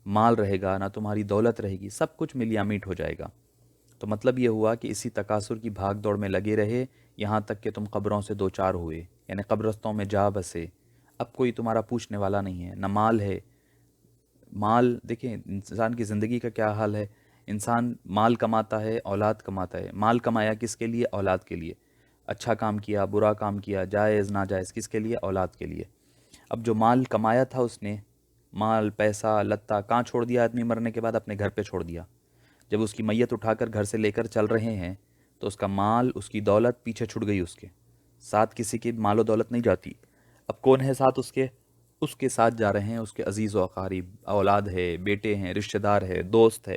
Speaker 1: مال رہے گا، نہ تمہاری دولت رہے گی، سب کچھ ملیا میٹ ہو جائے گا. تو مطلب یہ ہوا کہ اسی تکاثر کی بھاگ دوڑ میں لگے رہے یہاں تک کہ تم قبروں سے دوچار ہوئے، یعنی قبرستوں میں جا بسے. اب کوئی تمہارا پوچھنے والا نہیں ہے، نہ مال ہے. مال دیکھیں انسان کی زندگی کا کیا حال ہے. انسان مال کماتا ہے، اولاد کماتا ہے. مال کمایا کس کے لیے؟ اولاد کے لیے. اچھا کام کیا، برا کام کیا، جائز ناجائز، کس کے لیے؟ اولاد کے لیے. اب جو مال کمایا تھا اس نے، مال پیسہ لتا کہاں چھوڑ دیا آدمی مرنے کے بعد؟ اپنے گھر پہ چھوڑ دیا. جب اس کی میت اٹھا کر گھر سے لے کر چل رہے ہیں تو اس کا مال، اس کی دولت پیچھے چھوٹ گئی، اس کے ساتھ کسی کی مال و دولت نہیں جاتی. اب کون ہے ساتھ اس کے ساتھ جا رہے ہیں اس کے عزیز و اقارب، اولاد ہے، بیٹے ہیں، رشتہ دار ہے، دوست ہے.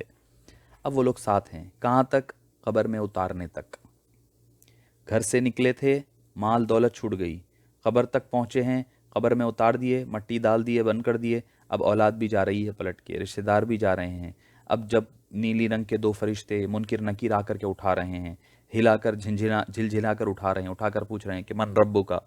Speaker 1: اب وہ لوگ ساتھ ہیں کہاں تک؟ قبر میں اتارنے تک. گھر سے نکلے تھے، مال دولت چھوٹ گئی، قبر تک پہنچے ہیں، قبر میں اتار دیے، مٹی ڈال دیے، بند کر دیے. اب اولاد بھی جا رہی ہے پلٹ کے، رشتہ دار بھی جا رہے ہیں. اب جب نیلی رنگ کے 2 فرشتے منکر نکیر آ کر کے اٹھا رہے ہیں، ہلا کر جھلجھلا کر اٹھا رہے ہیں، اٹھا کر پوچھ رہے ہیں کہ من ربو کا.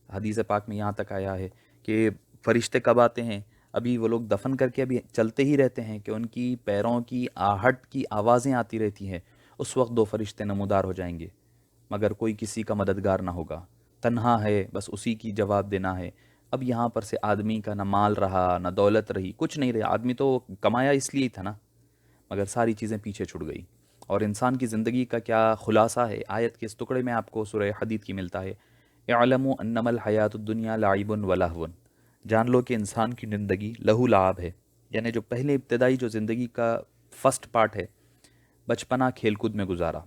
Speaker 1: حدیث پاک میں یہاں تک آیا ہے کہ فرشتے کب آتے ہیں؟ ابھی وہ لوگ دفن کر کے ابھی چلتے ہی رہتے ہیں کہ ان کی پیروں کی آہٹ کی آوازیں آتی رہتی ہیں. اس وقت 2 فرشتے نمودار ہو جائیں گے، مگر کوئی کسی کا مددگار نہ ہوگا. تنہا ہے، بس اسی کی جواب دینا ہے. اب یہاں پر سے آدمی کا نہ مال رہا، نہ دولت رہی، کچھ نہیں رہا. آدمی تو کمایا اس لیے ہی تھا نا، مگر ساری چیزیں پیچھے چھوٹ گئی. اور انسان کی زندگی کا کیا خلاصہ ہے آیت کے اس ٹکڑے میں آپ کو سورہ حدید کی ملتا ہے. اعلموا انما الحیات الدنیا لعب و لہو، جان لو کہ انسان کی زندگی لہو لعب ہے. یعنی جو پہلے ابتدائی جو زندگی کا فرسٹ پارٹ ہے، بچپنا کھیل کود میں گزارا.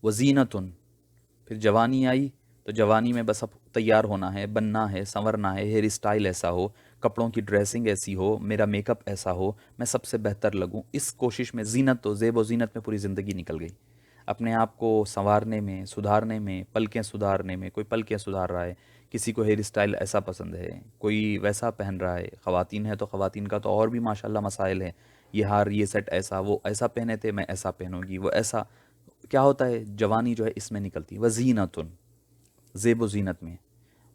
Speaker 1: وزینتن، پھر جوانی آئی تو جوانی میں بس اب تیار ہونا ہے، بننا ہے، سنورنا ہے، ہیئر اسٹائل ایسا ہو، کپڑوں کی ڈریسنگ ایسی ہو، میرا میک اپ ایسا ہو، میں سب سے بہتر لگوں. اس کوشش میں زینت و زیب و زینت میں پوری زندگی نکل گئی. اپنے آپ کو سنوارنے میں، سدھارنے میں، پلکیں سدھارنے میں، کوئی پلکیں سدھار رہا ہے، کسی کو ہیئر اسٹائل ایسا پسند ہے، کوئی ویسا پہن رہا ہے، خواتین ہے تو خواتین کا تو اور بھی ماشاءاللہ مسائل ہیں، یہ ہار، یہ سیٹ ایسا، وہ ایسا پہنے تھے، میں ایسا پہنوں گی، وہ ایسا. کیا ہوتا ہے جوانی جو ہے اس میں نکلتی، وزینتن، زیب و زینت میں،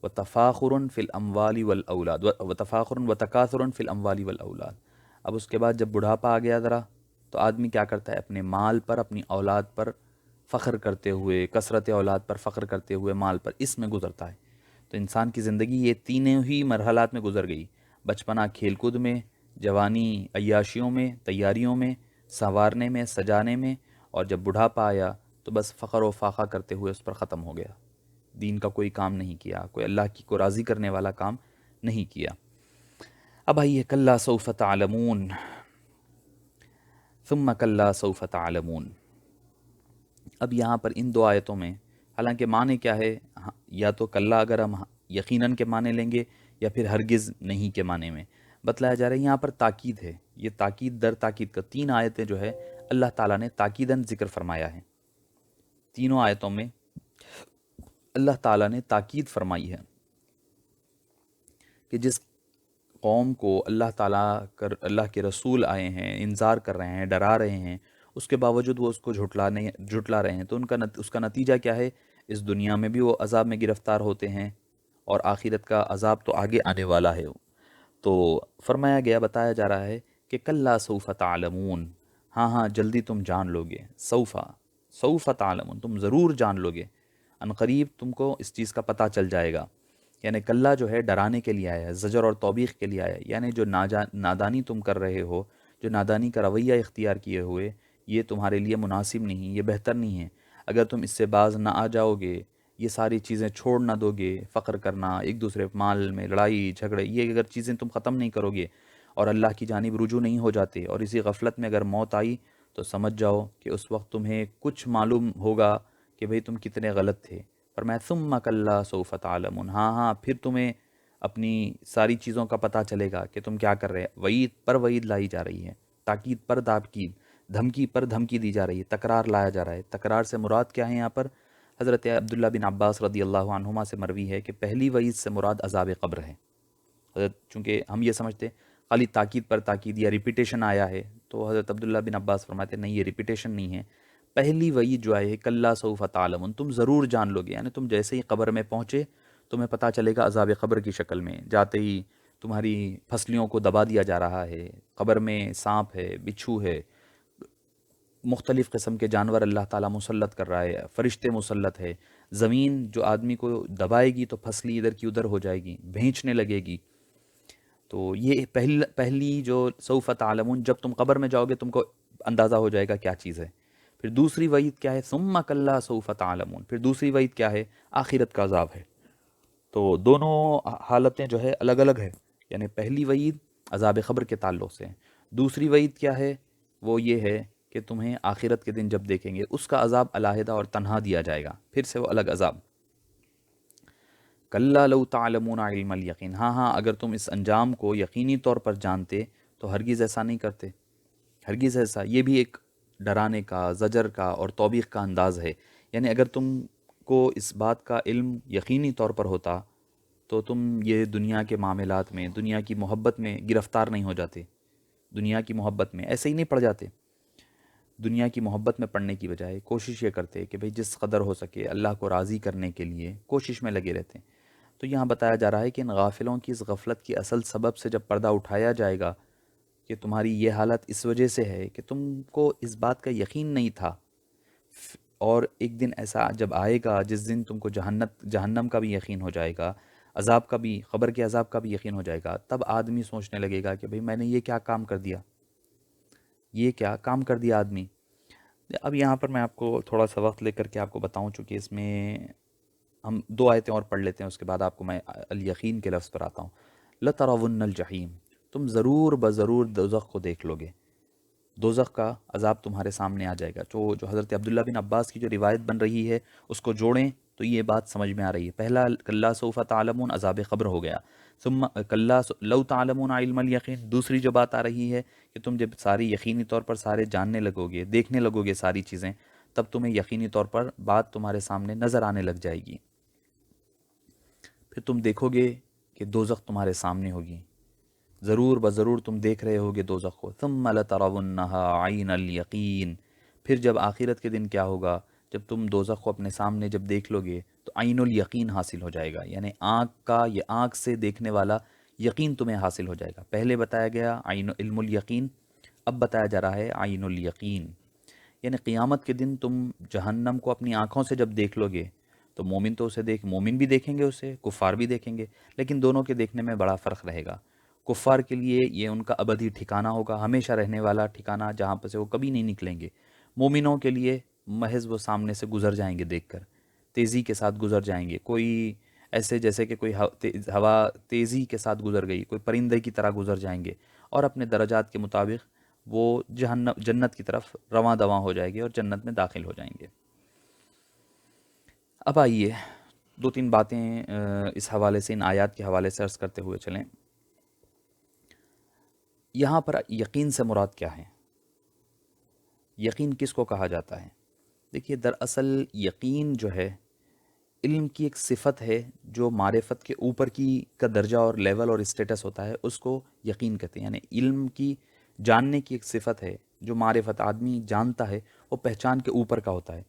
Speaker 1: وتفاخر فی الاموال والاولاد، وتفاخر وتکاثر فی الاموال والاولاد. اب اس کے بعد جب بڑھاپا آ گیا ذرا، تو آدمی کیا کرتا ہے، اپنے مال پر، اپنی اولاد پر فخر کرتے ہوئے، کثرت اولاد پر فخر کرتے ہوئے مال پر، اس میں گزرتا ہے. تو انسان کی زندگی یہ تینوں ہی مرحلات میں گزر گئی، بچپنا کھیل کود میں، جوانی عیاشیوں میں، تیاریوں میں، سنوارنے میں، سجانے میں، اور جب بڑھاپا آیا تو بس فخر و فاخہ کرتے ہوئے اس پر ختم ہو گیا. دین کا کوئی کام نہیں کیا، کوئی اللہ کی کو راضی کرنے والا کام نہیں کیا. اب آئیے کلا سوف تعلمون، ثم کلا سوف تعلمون. اب یہاں پر ان دو آیتوں میں حالانکہ معنی کیا ہے، یا تو کلا اگر ہم یقیناً کے معنی لیں گے، یا پھر ہرگز نہیں کے معنی میں بتلایا جا رہا ہے. یہاں پر تاکید ہے، یہ تاکید در تاکید کا، تین آیتیں جو ہے اللہ تعالیٰ نے تاکیداً ذکر فرمایا ہے. تینوں آیتوں میں اللہ تعالیٰ نے تاکید فرمائی ہے کہ جس قوم کو اللہ تعالیٰ اللہ کے رسول آئے ہیں، انذار کر رہے ہیں، ڈرا رہے ہیں، اس کے باوجود وہ اس کو جھٹلا رہے ہیں، تو اس کا نتیجہ کیا ہے، اس دنیا میں بھی وہ عذاب میں گرفتار ہوتے ہیں، اور آخرت کا عذاب تو آگے آنے والا ہے. تو فرمایا گیا، بتایا جا رہا ہے کہ کلا سوف تعلمون، ہاں ہاں جلدی تم جان لو گے، سوف تعلمون، تم ضرور جان لو گے، ان قریب تم کو اس چیز کا پتہ چل جائے گا. یعنی کلا جو ہے ڈرانے کے لیے آیا ہے، زجر اور توبیخ کے لیے آیا ہے. یعنی جو نادانی تم کر رہے ہو، جو نادانی کا رویہ اختیار کیے ہوئے، یہ تمہارے لیے مناسب نہیں، یہ بہتر نہیں ہے. اگر تم اس سے باز نہ آ جاؤ گے، یہ ساری چیزیں چھوڑ نہ دو گے، فخر کرنا، ایک دوسرے مال میں لڑائی جھگڑے، یہ اگر چیزیں تم ختم نہیں کرو گے، اور اللہ کی جانب رجوع نہیں ہو جاتے، اور اسی غفلت میں اگر موت آئی، تو سمجھ جاؤ کہ اس وقت تمہیں کچھ معلوم ہوگا کہ بھئی تم کتنے غلط تھے. فرمایا ثم کلا سوف تعلمون، ہاں ہاں پھر تمہیں اپنی ساری چیزوں کا پتہ چلے گا کہ تم کیا کر رہے ہیں. وعید پر وعید لائی جا رہی ہے، تاکید پر تاکید، دھمکی پر دھمکی دی جا رہی ہے، تکرار لایا جا رہا ہے. تکرار سے مراد کیا ہے یہاں پر؟ حضرت عبداللہ بن عباس رضی اللہ عنہما سے مروی ہے کہ پہلی وعید سے مراد عذاب قبر ہے. چونکہ ہم یہ سمجھتے ہیں خالی تاکید پر تاکید یا ریپیٹیشن آیا ہے، تو حضرت عبداللہ بن عباس فرماتے ہیں نہیں، یہ ریپیٹیشن نہیں ہے. پہلی وعید جو ہے کلا سوف تعلمون، تم ضرور جان لو گے. یعنی تم جیسے ہی قبر میں پہنچے، تمہیں پتہ چلے گا عذاب قبر کی شکل میں. جاتے ہی تمہاری پھسلیوں کو دبا دیا جا رہا ہے، قبر میں سانپ ہے، بچھو ہے، مختلف قسم کے جانور اللہ تعالیٰ مسلط کر رہا ہے، فرشتے مسلط ہے. زمین جو آدمی کو دبائے گی تو پھسلی ادھر کی ادھر ہو جائے گی، بھینچنے لگے گی. تو یہ پہلی جو سوف تعلمون، جب تم قبر میں جاؤ گے تم کو اندازہ ہو جائے گا کیا چیز ہے. پھر دوسری وعید کیا ہے، ثم کلا سوف تعلمون، پھر دوسری وعید کیا ہے، آخرت کا عذاب ہے. تو دونوں حالتیں جو ہے الگ الگ ہے. یعنی پہلی وعید عذاب قبر کے تعلق سے ہے، دوسری وعید کیا ہے، وہ یہ ہے کہ تمہیں آخرت کے دن جب دیکھیں گے اس کا عذاب علیحدہ اور تنہا دیا جائے گا، پھر سے وہ الگ عذاب. کلا لو تعلمون علم الیقین، ہاں ہاں اگر تم اس انجام کو یقینی طور پر جانتے تو ہرگز ایسا نہیں کرتے، ہرگز ایسا. یہ بھی ایک ڈرانے کا، زجر کا اور توبیخ کا انداز ہے. یعنی اگر تم کو اس بات کا علم یقینی طور پر ہوتا تو تم یہ دنیا کے معاملات میں، دنیا کی محبت میں گرفتار نہیں ہو جاتے، دنیا کی محبت میں ایسے ہی نہیں پڑ جاتے. دنیا کی محبت میں پڑنے کی بجائے کوشش یہ کرتے کہ بھئی جس قدر ہو سکے اللہ کو راضی کرنے کے لیے کوشش میں لگے رہتے ہیں. تو یہاں بتایا جا رہا ہے کہ ان غافلوں کی اس غفلت کی اصل سبب سے جب پردہ اٹھایا جائے گا کہ تمہاری یہ حالت اس وجہ سے ہے کہ تم کو اس بات کا یقین نہیں تھا، اور ایک دن ایسا جب آئے گا جس دن تم کو جہنم کا بھی یقین ہو جائے گا، عذاب کا بھی، قبر کے عذاب کا بھی یقین ہو جائے گا، تب آدمی سوچنے لگے گا کہ بھئی میں نے یہ کیا کام کر دیا، یہ کیا کام کر دیا آدمی. اب یہاں پر میں آپ کو تھوڑا سا وقت لے کر کے آپ کو بتاؤں، چونکہ اس میں ہم دو آیتیں اور پڑھ لیتے ہیں، اس کے بعد آپ کو میں الیقین کے لفظ پر آتا ہوں. لَتَرَوُنَّ الْجَحِيمَ، تم ضرور بضرور دوزخ کو دیکھ لو گے، دوزخ کا عذاب تمہارے سامنے آ جائے گا. جو حضرت عبداللہ بن عباس کی جو روایت بن رہی ہے اس کو جوڑیں تو یہ بات سمجھ میں آ رہی ہے. پہلا کلا سوف تعلمون عذاب قبر ہو گیا، ثم کلا لو تعلمون علم الیقین، دوسری جو بات آ رہی ہے کہ تم جب ساری یقینی طور پر سارے جاننے لگو گے، دیکھنے لگو گے ساری چیزیں، تب تمہیں یقینی طور پر بات تمہارے سامنے نظر آنے لگ جائے گی. پھر تم دیکھو گے کہ دوزخ تمہارے سامنے ہوگی. ضرور بضرور تم دیکھ رہے ہوگے دوزخ کو. ثم لترونها عین الیقین. پھر جب آخرت کے دن کیا ہوگا، جب تم دوزخ کو اپنے سامنے جب دیکھ لو گے تو عین الیقین حاصل ہو جائے گا، یعنی آنکھ سے دیکھنے والا یقین تمہیں حاصل ہو جائے گا. پہلے بتایا گیا عین علم الیقین، اب بتایا جا رہا ہے عین الیقین. یعنی قیامت کے دن تم جہنم کو اپنی آنکھوں سے جب دیکھ لو گے تو مومن تو اسے مومن بھی دیکھیں گے، اسے کفار بھی دیکھیں گے، لیکن دونوں کے دیکھنے میں بڑا فرق رہے گا. کفار کے لیے یہ ان کا ابدی ٹھکانہ ہوگا، ہمیشہ رہنے والا ٹھکانہ جہاں پر سے وہ کبھی نہیں نکلیں گے. مومنوں کے لیے محض وہ سامنے سے گزر جائیں گے، دیکھ کر تیزی کے ساتھ گزر جائیں گے. کوئی ایسے جیسے کہ کوئی ہوا تیزی کے ساتھ گزر گئی، کوئی پرندے کی طرح گزر جائیں گے، اور اپنے درجات کے مطابق وہ جنت کی طرف رواں دواں ہو جائے گے اور جنت میں داخل ہو جائیں گے. اب آئیے دو تین باتیں اس حوالے سے، ان آیات کے حوالے سے عرض کرتے ہوئے چلیں. یہاں پر یقین سے مراد کیا ہے؟ یقین کس کو کہا جاتا ہے؟ دیکھیے، دراصل یقین جو ہے علم کی ایک صفت ہے جو معرفت کے اوپر کا درجہ اور لیول اور اسٹیٹس ہوتا ہے، اس کو یقین کہتے ہیں. یعنی علم کی جاننے کی ایک صفت ہے جو معرفت آدمی جانتا ہے، وہ پہچان کے اوپر کا ہوتا ہے.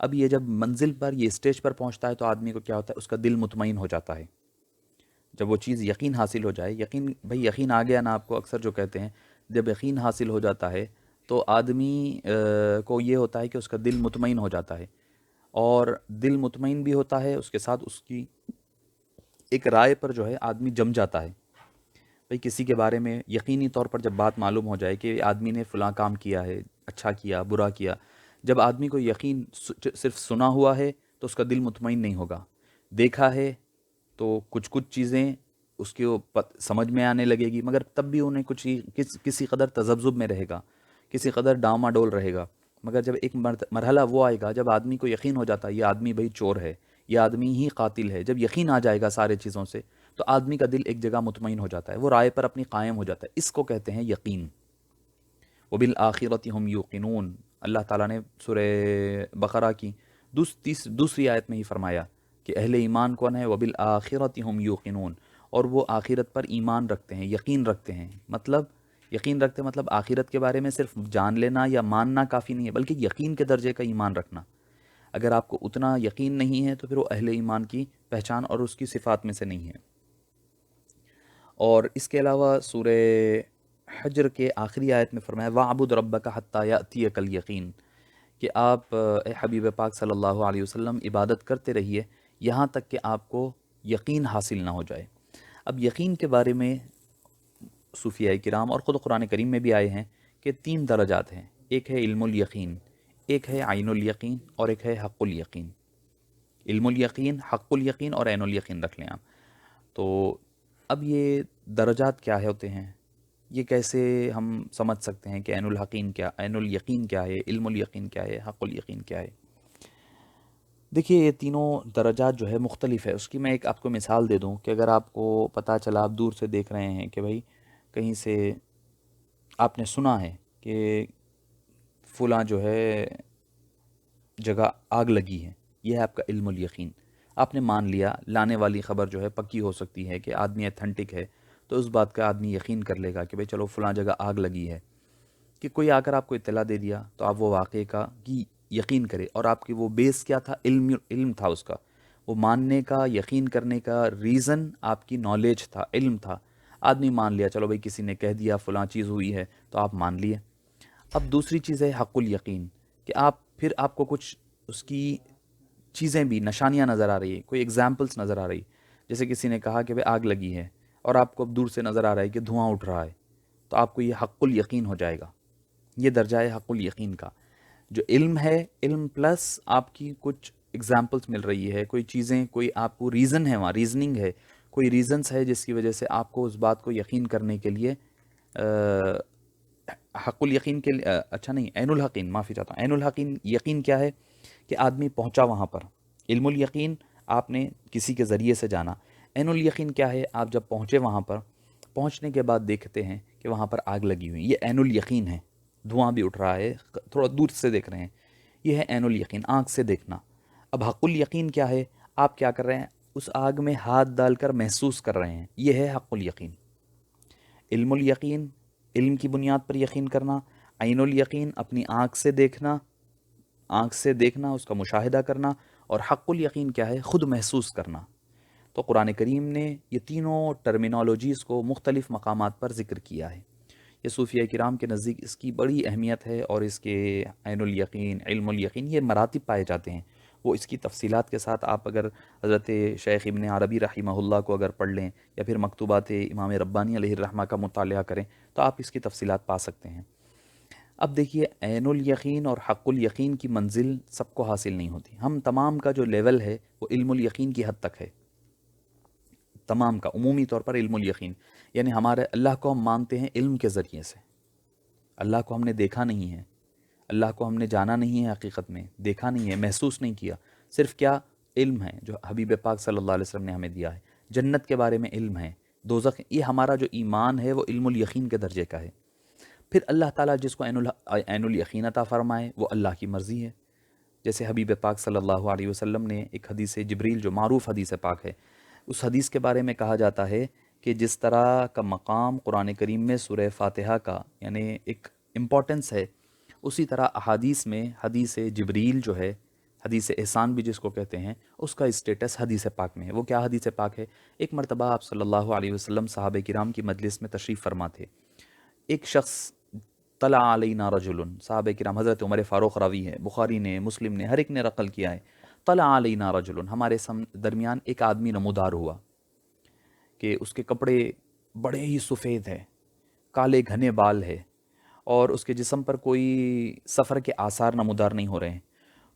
Speaker 1: اب یہ جب منزل پر، یہ اسٹیج پر پہنچتا ہے تو آدمی کو کیا ہوتا ہے، اس کا دل مطمئن ہو جاتا ہے. جب وہ چیز یقین حاصل ہو جائے، یقین آ گیا نا آپ کو، اکثر جو کہتے ہیں جب یقین حاصل ہو جاتا ہے تو آدمی کو یہ ہوتا ہے کہ اس کا دل مطمئن ہو جاتا ہے. اور دل مطمئن بھی ہوتا ہے، اس کے ساتھ اس کی ایک رائے پر جو ہے آدمی جم جاتا ہے. بھئی کسی کے بارے میں یقینی طور پر جب بات معلوم ہو جائے کہ آدمی نے فلاں کام کیا ہے، اچھا کیا برا کیا، جب آدمی کو یقین صرف سنا ہوا ہے تو اس کا دل مطمئن نہیں ہوگا. دیکھا ہے تو کچھ چیزیں اس کے سمجھ میں آنے لگے گی، مگر تب بھی انہیں کسی قدر تذبذب میں رہے گا، کسی قدر ڈاماڈول رہے گا. مگر جب ایک مرحلہ وہ آئے گا جب آدمی کو یقین ہو جاتا ہے یہ آدمی بھئی چور ہے، یہ آدمی ہی قاتل ہے، جب یقین آ جائے گا سارے چیزوں سے تو آدمی کا دل ایک جگہ مطمئن ہو جاتا ہے، وہ رائے پر اپنی قائم ہو جاتا ہے. اس کو کہتے ہیں یقین. وَبِالْآخِرَةِ هُمْ يُوقِنُونَ. اللہ تعالیٰ نے سورہ بقرہ کی دوسری آیت میں ہی فرمایا کہ اہل ایمان کون ہے؟ وَبِالْآخِرَةِ هُمْ يُوقِنُونَ. اور وہ آخرت پر ایمان رکھتے ہیں، یقین رکھتے ہیں. مطلب آخرت کے بارے میں صرف جان لینا یا ماننا کافی نہیں ہے، بلکہ یقین کے درجے کا ایمان رکھنا. اگر آپ کو اتنا یقین نہیں ہے تو پھر وہ اہل ایمان کی پہچان اور اس کی صفات میں سے نہیں ہے. اور اس کے علاوہ سورہ حجر کے آخری آیت میں فرمایا وَاعْبُدْ رَبَّكَ حَتَّى يَأْتِيَكَ الْيَقِينُ، کہ آپ اے حبیب پاک صلی اللہ علیہ وسلم عبادت کرتے رہیے یہاں تک کہ آپ کو یقین حاصل نہ ہو جائے. اب یقین کے بارے میں صوفیاء کرام اور خود قرآن کریم میں بھی آئے ہیں کہ 3 درجات ہیں. ایک ہے علم الیقین، ایک ہے عین الیقین، اور ایک ہے حق الیقین. علم الیقین، حق الیقین اور عین الیقین رکھ لیں آپ. تو اب یہ درجات کیا ہوتے ہیں، یہ کیسے ہم سمجھ سکتے ہیں کہ عین الیقین کیا ہے، علم الیقین کیا ہے، حق الیقین کیا ہے؟ دیکھیے یہ تینوں درجات جو ہے مختلف ہے. اس کی میں ایک آپ کو مثال دے دوں کہ اگر آپ کو پتہ چلا، آپ دور سے دیکھ رہے ہیں کہ بھائی کہیں سے آپ نے سنا ہے کہ فلاں جو ہے جگہ آگ لگی ہے، یہ ہے آپ کا علم الیقین. آپ نے مان لیا، لانے والی خبر جو ہے پکی ہو سکتی ہے کہ آدمی اتھینٹک ہے، تو اس بات کا آدمی یقین کر لے گا کہ بھئی چلو فلاں جگہ آگ لگی ہے. کہ کوئی آ کر آپ کو اطلاع دے دیا تو آپ وہ واقعے کا کی یقین کرے، اور آپ کی وہ بیس کیا تھا؟ علم تھا اس کا. وہ ماننے کا، یقین کرنے کا ریزن آپ کی نالج تھا، علم تھا. آدمی مان لیا، چلو بھئی کسی نے کہہ دیا فلاں چیز ہوئی ہے تو آپ مان لیے. اب دوسری چیز ہے حق الیقین، کہ آپ کو کچھ اس کی چیزیں بھی، نشانیاں نظر آ رہی ہے، کوئی ایگزامپلس نظر آ رہی، جیسے کسی نے کہا کہ بھئی آگ لگی ہے اور آپ کو اب دور سے نظر آ رہا ہے کہ دھواں اٹھ رہا ہے، تو آپ کو یہ حق الیقین ہو جائے گا. یہ درجہ ہے حق الیقین کا. جو علم ہے، علم پلس آپ کی کچھ ایگزامپلس مل رہی ہے، کوئی چیزیں، کوئی آپ کو ریزن ہے، وہاں ریزننگ ہے، کوئی ریزنس ہے جس کی وجہ سے آپ کو اس بات کو یقین کرنے کے لیے حق الیقین کے لیے اچھا نہیں، عین الحقین، معافی چاہتا ہوں. عین الحقین یقین کیا ہے کہ آدمی پہنچا وہاں پر. علم الیقین آپ نے کسی کے ذریعے سے جانا. عین الیقین کیا ہے؟ آپ جب پہنچے وہاں پر، پہنچنے کے بعد دیکھتے ہیں کہ وہاں پر آگ لگی ہوئی. یہ عین الیقین ہے. دھواں بھی اٹھ رہا ہے، تھوڑا دور سے دیکھ رہے ہیں. یہ ہے عین الیقین، آنکھ سے دیکھنا۔ اب حق الیقین کیا ہے؟ آپ کیا کر رہے ہیں؟ اس آگ میں ہاتھ ڈال کر محسوس کر رہے ہیں، یہ ہے حق الیقین۔ علم الیقین، علم کی بنیاد پر یقین کرنا۔ عین الیقین، اپنی آنکھ سے دیکھنا، آنکھ سے دیکھنا، اس کا مشاہدہ کرنا۔ اور حق الیقین کیا ہے؟ خود محسوس کرنا۔ تو قرآن کریم نے یہ تینوں ٹرمینالوجیز کو مختلف مقامات پر ذکر کیا ہے۔ یہ صوفیہ کرام کے نزدیک اس کی بڑی اہمیت ہے، اور اس کے عین الیقین، علم الیقین، یہ مراتب پائے جاتے ہیں۔ وہ اس کی تفصیلات کے ساتھ آپ اگر حضرت شیخ ابن عربی رحمہ اللہ کو اگر پڑھ لیں، یا پھر مکتوبات امام ربانی علیہ الرحمہ کا مطالعہ کریں، تو آپ اس کی تفصیلات پا سکتے ہیں۔ اب دیکھیے، عین الیقین اور حق الیقین کی منزل سب کو حاصل نہیں ہوتی۔ ہم تمام کا جو لیول ہے وہ علم الیقین کی حد تک ہے، تمام کا عمومی طور پر علم الیقین، یعنی ہمارے اللہ کو ہم مانتے ہیں علم کے ذریعے سے۔ اللہ کو ہم نے دیکھا نہیں ہے، اللہ کو ہم نے جانا نہیں ہے، حقیقت میں دیکھا نہیں ہے، محسوس نہیں کیا، صرف کیا علم ہے جو حبیب پاک صلی اللہ علیہ وسلم نے ہمیں دیا ہے۔ جنت کے بارے میں علم ہے، دوزخ، یہ ہمارا جو ایمان ہے وہ علم الیقین کے درجے کا ہے۔ پھر اللہ تعالیٰ جس کو عین الیقین عطا فرمائے وہ اللہ کی مرضی ہے۔ جیسے حبیب پاک صلی اللہ علیہ وسلم نے ایک حدیث جبریل جو معروف حدیث پاک ہے، اس حدیث کے بارے میں کہا جاتا ہے کہ جس طرح کا مقام قرآن کریم میں سورہ فاتحہ کا یعنی ایک امپورٹنس ہے، اسی طرح احادیث میں حدیث جبریل جو ہے، حدیث احسان بھی جس کو کہتے ہیں، اس کا اسٹیٹس حدیث پاک میں ہے۔ وہ کیا حدیث پاک ہے؟ ایک مرتبہ آپ صلی اللہ علیہ وسلم صحابہ کرام کی مجلس میں تشریف فرما تھے۔ ایک شخص، طلع علینا رجل، صحابہ کرام، حضرت عمر فاروق راوی ہے، بخاری نے، مسلم نے، ہر ایک نے نقل کیا ہے، طلع علینا رجل، ہمارے درمیان ایک آدمی نمودار ہوا کہ اس کے کپڑے بڑے ہی سفید ہیں، کالے گھنے بال ہے، اور اس کے جسم پر کوئی سفر کے آثار نمودار نہیں ہو رہے ہیں۔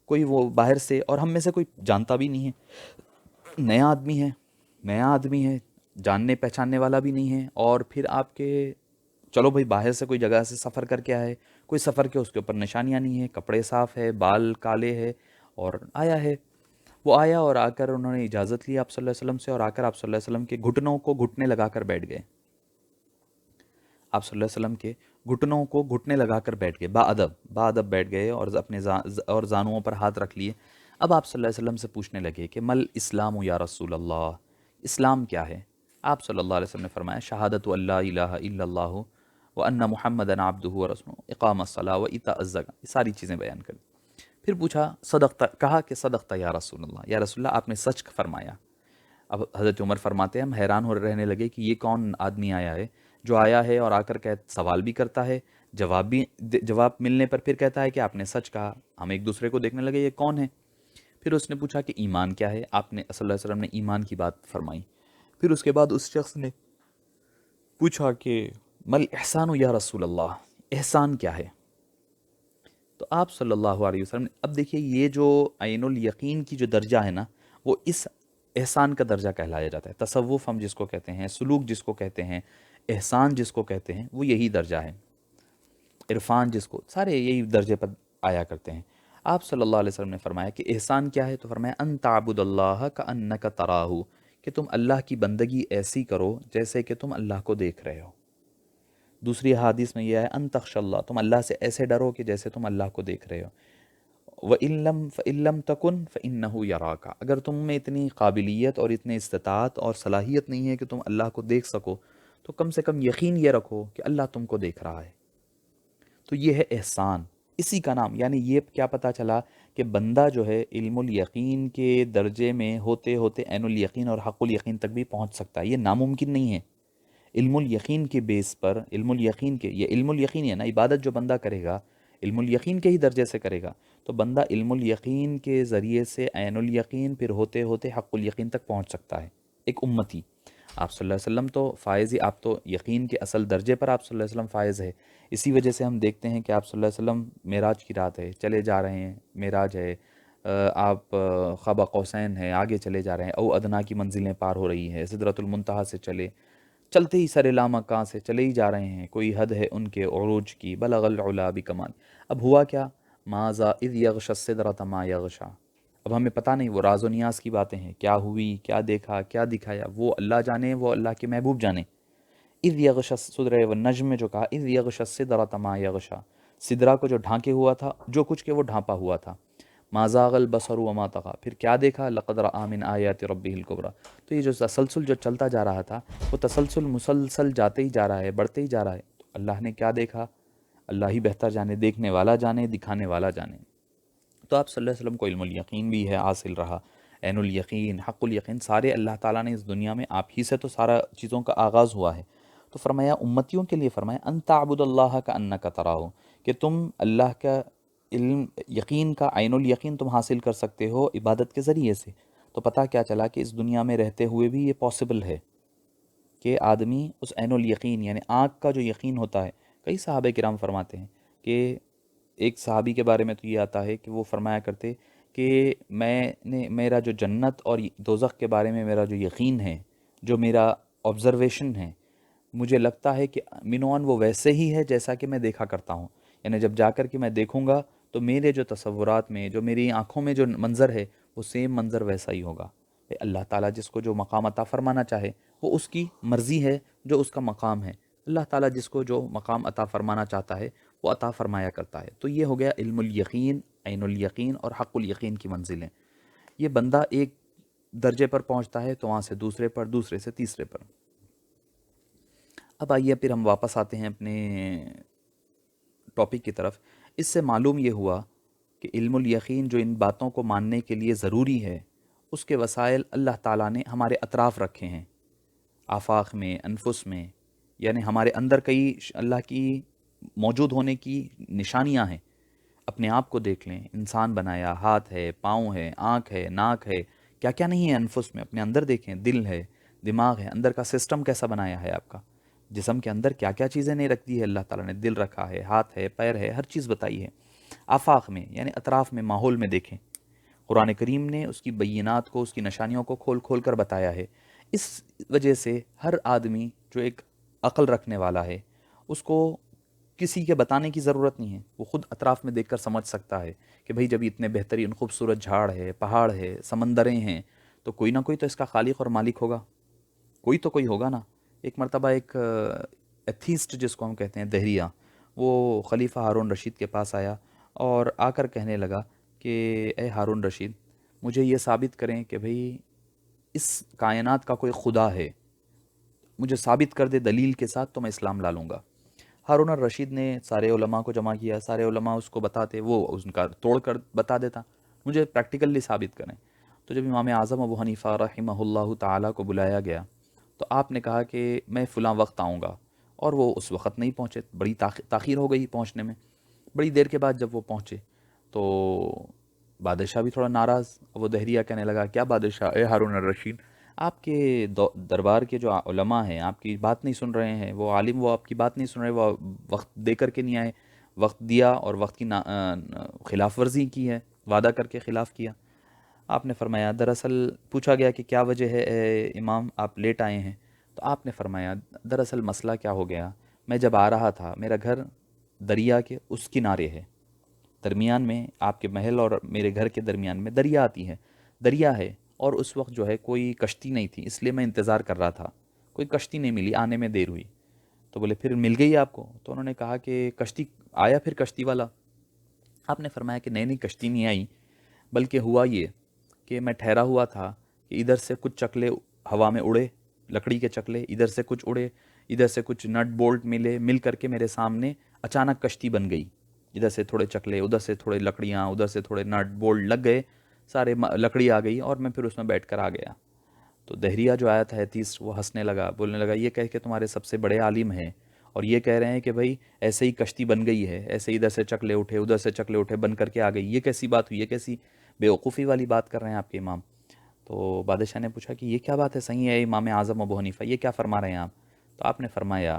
Speaker 1: کوئی وہ باہر سے، اور ہم میں سے کوئی جانتا بھی نہیں ہے، نیا آدمی ہے، نیا آدمی ہے، جاننے پہچاننے والا بھی نہیں ہے۔ اور پھر آپ کے، چلو بھائی باہر سے کوئی جگہ سے سفر کر کے آئے، کوئی سفر کے اس کے اوپر نشانیاں نہیں ہیں، کپڑے صاف ہے، بال کالے ہے، اور آیا ہے۔ وہ آیا اور آ کر انہوں نے اجازت لی آپ صلی اللہ علیہ وسلم سے، اور آ کر آپ صلی اللہ علیہ وسلم کے گھٹنوں کو گھٹنے لگا کر بیٹھ گئے۔ آپ صلی اللہ علیہ وسلم کے گھٹنوں کو گھٹنے لگا کر بیٹھ گئے، با ادب بیٹھ گئے، اور اپنے اور زانوؤں پر ہاتھ رکھ لیے۔ اب آپ صلی اللہ علیہ وسلم سے پوچھنے لگے کہ مل اسلام یا رسول اللہ، اسلام کیا ہے؟ آپ صلی اللہ علیہ وسلم نے فرمایا شہادت اللہ الہ الا اللہ وان محمدً عبدہ ورسولہ، اقام الصلاۃ وایتاء الزکوٰۃ، یہ ساری چیزیں بیان کر۔ پھر پوچھا صدقت، کہا کہ صدقت یا رسول اللہ، یا رسول اللہ آپ نے سچ فرمایا۔ اب حضرت عمر فرماتے ہیں ہم حیران ہو رہنے لگے کہ یہ کون آدمی آیا ہے جو آیا ہے اور آ کر سوال بھی کرتا ہے، جواب ملنے پر پھر کہتا ہے کہ آپ نے سچ کہا۔ ہم ایک دوسرے کو دیکھنے لگے یہ کون ہے۔ پھر اس نے پوچھا کہ ایمان کیا ہے؟ آپ نے صلی اللہ علیہ وسلم نے ایمان کی بات فرمائی۔ پھر اس کے بعد اس شخص نے پوچھا کہ مل احسان یا رسول اللہ، احسان کیا ہے؟ تو آپ صلی اللہ علیہ وسلم نے، اب دیکھیے یہ جو عین الیقین کی جو درجہ ہے نا، وہ اس احسان کا درجہ کہلایا جاتا ہے۔ تصوف ہم جس کو کہتے ہیں، سلوک جس کو کہتے ہیں، احسان جس کو کہتے ہیں، وہ یہی درجہ ہے۔ عرفان جس کو، سارے یہی درجے پر آیا کرتے ہیں۔ آپ صلی اللہ علیہ وسلم نے فرمایا کہ احسان کیا ہے؟ تو فرمایا ان تعبد اللہ کأنک تراہ، کہ تم اللہ کی بندگی ایسی کرو جیسے کہ تم اللہ کو دیکھ رہے ہو۔ دوسری حدیث میں یہ ہے ان تخش اللہ، تم اللہ سے ایسے ڈرو کہ جیسے تم اللہ کو دیکھ رہے ہو۔ فَإِن لَمْ تَكُنْ فَإِنَّهُ يَرَاكَ، اگر تم میں اتنی قابلیت اور اتنی استطاعت اور صلاحیت نہیں ہے کہ تم اللہ کو دیکھ سکو، تو کم سے کم یقین یہ رکھو کہ اللہ تم کو دیکھ رہا ہے۔ تو یہ ہے احسان، اسی کا نام، یعنی یہ کیا پتہ چلا کہ بندہ جو ہے علم الیقین کے درجے میں ہوتے ہوتے عین الیقین اور حق الیقین تک بھی پہنچ سکتا ہے۔ یہ ناممکن نہیں ہے۔ علم الیقین کے بیس پر، علم الیقین کے، یہ علم الیقین ہے نا، عبادت جو بندہ کرے گا علم الیقین کے ہی درجے سے کرے گا، تو بندہ علم الیقین کے ذریعے سے عین الیقین، پھر ہوتے ہوتے حق الیقین تک پہنچ سکتا ہے۔ ایک امتی، آپ صلی اللہ علیہ وسلم تو فائز ہی، آپ تو یقین کے اصل درجے پر آپ صلی اللہ علیہ وسلم فائز ہے۔ اسی وجہ سے ہم دیکھتے ہیں کہ آپ صلی اللہ علیہ وسلم معراج کی رات ہے، چلے جا رہے ہیں، معراج ہے، آپ قاب قوسین ہے، آگے چلے جا رہے ہیں، او ادنا کی منزلیں پار ہو رہی ہیں، سدرۃ المنتہا سے چلتے ہی سر لامکاں سے چلے ہی جا رہے ہیں، کوئی حد ہے ان کے عروج کی، بلغ العلا بکمال۔ اب ہوا کیا؟ ماذا اذ یغشی السدرۃ ما یغشی، اب ہمیں پتہ نہیں، وہ راز و نیاز کی باتیں ہیں، کیا ہوئی، کیا دیکھا، کیا دکھایا، وہ اللہ جانے، وہ اللہ کے محبوب جانے۔ اذ یغشی السدرۃ، والنجم میں جو کہا اذ یغشی السدرۃ ما یغشی، سدرا کو جو ڈھانکے ہوا تھا، جو کچھ کہ وہ ڈھانپا ہوا تھا. ما زاغ البصر وما طغى، پھر کیا دیکھا، لقد رأى من آیات ربه الکبریٰ. تو یہ جو تسلسل جو چلتا جا رہا تھا، وہ تسلسل مسلسل جاتے ہی جا رہا ہے، بڑھتے ہی جا رہا ہے. تو اللہ نے کیا دیکھا، اللہ ہی بہتر جانے، دیکھنے والا جانے، دکھانے والا جانے. تو آپ صلی اللہ علیہ وسلم کو علم الیقین بھی ہے حاصل رہا، عین الیقین، حق الیقین، سارے اللہ تعالیٰ نے اس دنیا میں آپ ہی سے تو سارا چیزوں کا آغاز ہوا ہے. تو فرمایا امتیوں کے لیے، فرمایا ان تعبد اللہ کانک تراہ، کہ تم اللہ کا علم یقین کا عین الیقین تم حاصل کر سکتے ہو عبادت کے ذریعے سے. تو پتہ کیا چلا کہ اس دنیا میں رہتے ہوئے بھی یہ پاسبل ہے کہ آدمی اس عین الیقین یعنی آنکھ کا جو یقین ہوتا ہے. کئی صحابہ کرام فرماتے ہیں کہ ایک صحابی کے بارے میں تو یہ آتا ہے کہ وہ فرمایا کرتے کہ میرا جو جنت اور دوزخ کے بارے میں میرا جو یقین ہے، جو میرا آبزرویشن ہے، مجھے لگتا ہے کہ منوان وہ ویسے ہی ہے جیسا کہ میں دیکھا کرتا ہوں. یعنی جب جا کر کے میں دیکھوں گا تو میرے جو تصورات میں، جو میری آنکھوں میں جو منظر ہے، وہ سیم منظر ویسا ہی ہوگا. اللہ تعالیٰ جس کو جو مقام عطا فرمانا چاہے وہ اس کی مرضی ہے، جو اس کا مقام ہے. اللہ تعالیٰ جس کو جو مقام عطا فرمانا چاہتا ہے وہ عطا فرمایا کرتا ہے. تو یہ ہو گیا علم الیقین، عین الیقین اور حق الیقین کی منزلیں. یہ بندہ ایک درجے پر پہنچتا ہے تو وہاں سے دوسرے پر، دوسرے سے تیسرے پر. اب آئیے پھر ہم واپس آتے ہیں اپنے ٹاپک کی طرف. اس سے معلوم یہ ہوا کہ علم الیقین جو ان باتوں کو ماننے کے لیے ضروری ہے، اس کے وسائل اللہ تعالیٰ نے ہمارے اطراف رکھے ہیں، آفاق میں، انفس میں. یعنی ہمارے اندر کئی اللہ کی موجود ہونے کی نشانیاں ہیں. اپنے آپ کو دیکھ لیں، انسان بنایا، ہاتھ ہے، پاؤں ہے، آنکھ ہے، ناک ہے، کیا کیا نہیں ہے انفس میں. اپنے اندر دیکھیں، دل ہے، دماغ ہے، اندر کا سسٹم کیسا بنایا ہے آپ کا. جسم کے اندر کیا کیا چیزیں نہیں رکھ دی ہے اللہ تعالیٰ نے. دل رکھا ہے، ہاتھ ہے، پیر ہے، ہر چیز بتائی ہے. آفاق میں یعنی اطراف میں، ماحول میں دیکھیں. قرآن کریم نے اس کی بینات کو، اس کی نشانیوں کو کھول کھول کر بتایا ہے. اس وجہ سے ہر آدمی جو ایک عقل رکھنے والا ہے، اس کو کسی کے بتانے کی ضرورت نہیں ہے. وہ خود اطراف میں دیکھ کر سمجھ سکتا ہے کہ بھئی جب اتنے بہترین خوبصورت جھاڑ ہے، پہاڑ ہے، سمندریں ہیں، تو کوئی نہ کوئی تو اس کا خالق اور مالک ہوگا. کوئی تو کوئی ہوگا نا. ایک مرتبہ ایک ایتھیسٹ جس کو ہم کہتے ہیں، دہریہ، وہ خلیفہ ہارون رشید کے پاس آیا اور آ کر کہنے لگا کہ اے ہارون رشید، مجھے یہ ثابت کریں کہ بھئی اس کائنات کا کوئی خدا ہے، مجھے ثابت کر دے دلیل کے ساتھ تو میں اسلام لا لوں گا. ہارون الرشید نے سارے علماء کو جمع کیا، سارے علماء اس کو بتاتے، وہ ان کا توڑ کر بتا دیتا، مجھے پریکٹیکلی ثابت کریں. تو جب امام اعظم ابو حنیفہ رحمہ اللہ تعالیٰ کو بلایا گیا تو آپ نے کہا کہ میں فلاں وقت آؤں گا، اور وہ اس وقت نہیں پہنچے. بڑی تاخیر ہو گئی پہنچنے میں. بڑی دیر کے بعد جب وہ پہنچے تو بادشاہ بھی تھوڑا ناراض. وہ دہریہ کہنے لگا، کیا بادشاہ، اے ہارون الرشید، آپ کے دربار کے جو علماء ہیں آپ کی بات نہیں سن رہے ہیں، وہ عالم وہ آپ کی بات نہیں سن رہے، وہ وقت دے کر کے نہیں آئے، وقت دیا اور وقت کی خلاف ورزی کی ہے، وعدہ کر کے خلاف کیا. آپ نے فرمایا، دراصل پوچھا گیا کہ کیا وجہ ہے اے امام آپ لیٹ آئے ہیں. تو آپ نے فرمایا دراصل مسئلہ کیا ہو گیا، میں جب آ رہا تھا، میرا گھر دریا کے اس کنارے ہے، درمیان میں آپ کے محل اور میرے گھر کے درمیان میں دریا آتی ہے، دریا ہے، اور اس وقت جو ہے کوئی کشتی نہیں تھی، اس لیے میں انتظار کر رہا تھا. کوئی کشتی نہیں ملی، آنے میں دیر ہوئی. تو بولے پھر مل گئی آپ کو؟ تو انہوں نے کہا کہ کشتی آیا پھر کشتی والا. آپ نے فرمایا کہ نئی کشتی نہیں آئی، بلکہ ہوا یہ کہ میں ٹھہرا ہوا تھا کہ ادھر سے کچھ چکلے ہوا میں اڑے، لکڑی کے چکلے، ادھر سے کچھ اڑے، ادھر سے کچھ نٹ بولٹ ملے، مل کر کے میرے سامنے اچانک کشتی بن گئی. ادھر سے تھوڑے چکلے، ادھر سے تھوڑے لکڑیاں، ادھر سے تھوڑے نٹ بولٹ لگ گئے، سارے لکڑی آ گئی اور میں پھر اس میں بیٹھ کر آ گیا. تو دہریہ جو آیا تھا حتیث، وہ ہنسنے لگا، بولنے لگا یہ کہہ کہ تمہارے سب سے بڑے عالم ہیں اور یہ کہہ رہے ہیں کہ بھائی ایسے ہی کشتی بن گئی ہے، ایسے ادھر سے چکلے اٹھے، ادھر سے چکلے اٹھے، بن کر کے آ گئی، یہ کیسی بات ہوئی، یہ کیسی بیوقوفی والی بات کر رہے ہیں آپ کے امام. تو بادشاہ نے پوچھا کہ یہ کیا بات ہے، صحیح ہے امام اعظم ابو حنیفہ، یہ کیا فرما رہے ہیں آپ؟ تو آپ نے فرمایا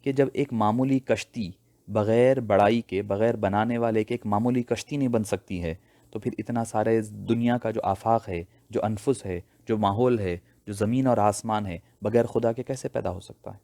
Speaker 1: کہ جب ایک معمولی کشتی بغیر بڑائی کے، بغیر بنانے والے کے ایک معمولی کشتی نہیں بن سکتی ہے، تو پھر اتنا سارے دنیا کا جو آفاق ہے، جو انفس ہے، جو ماحول ہے، جو زمین اور آسمان ہے، بغیر خدا کے کیسے پیدا ہو سکتا ہے؟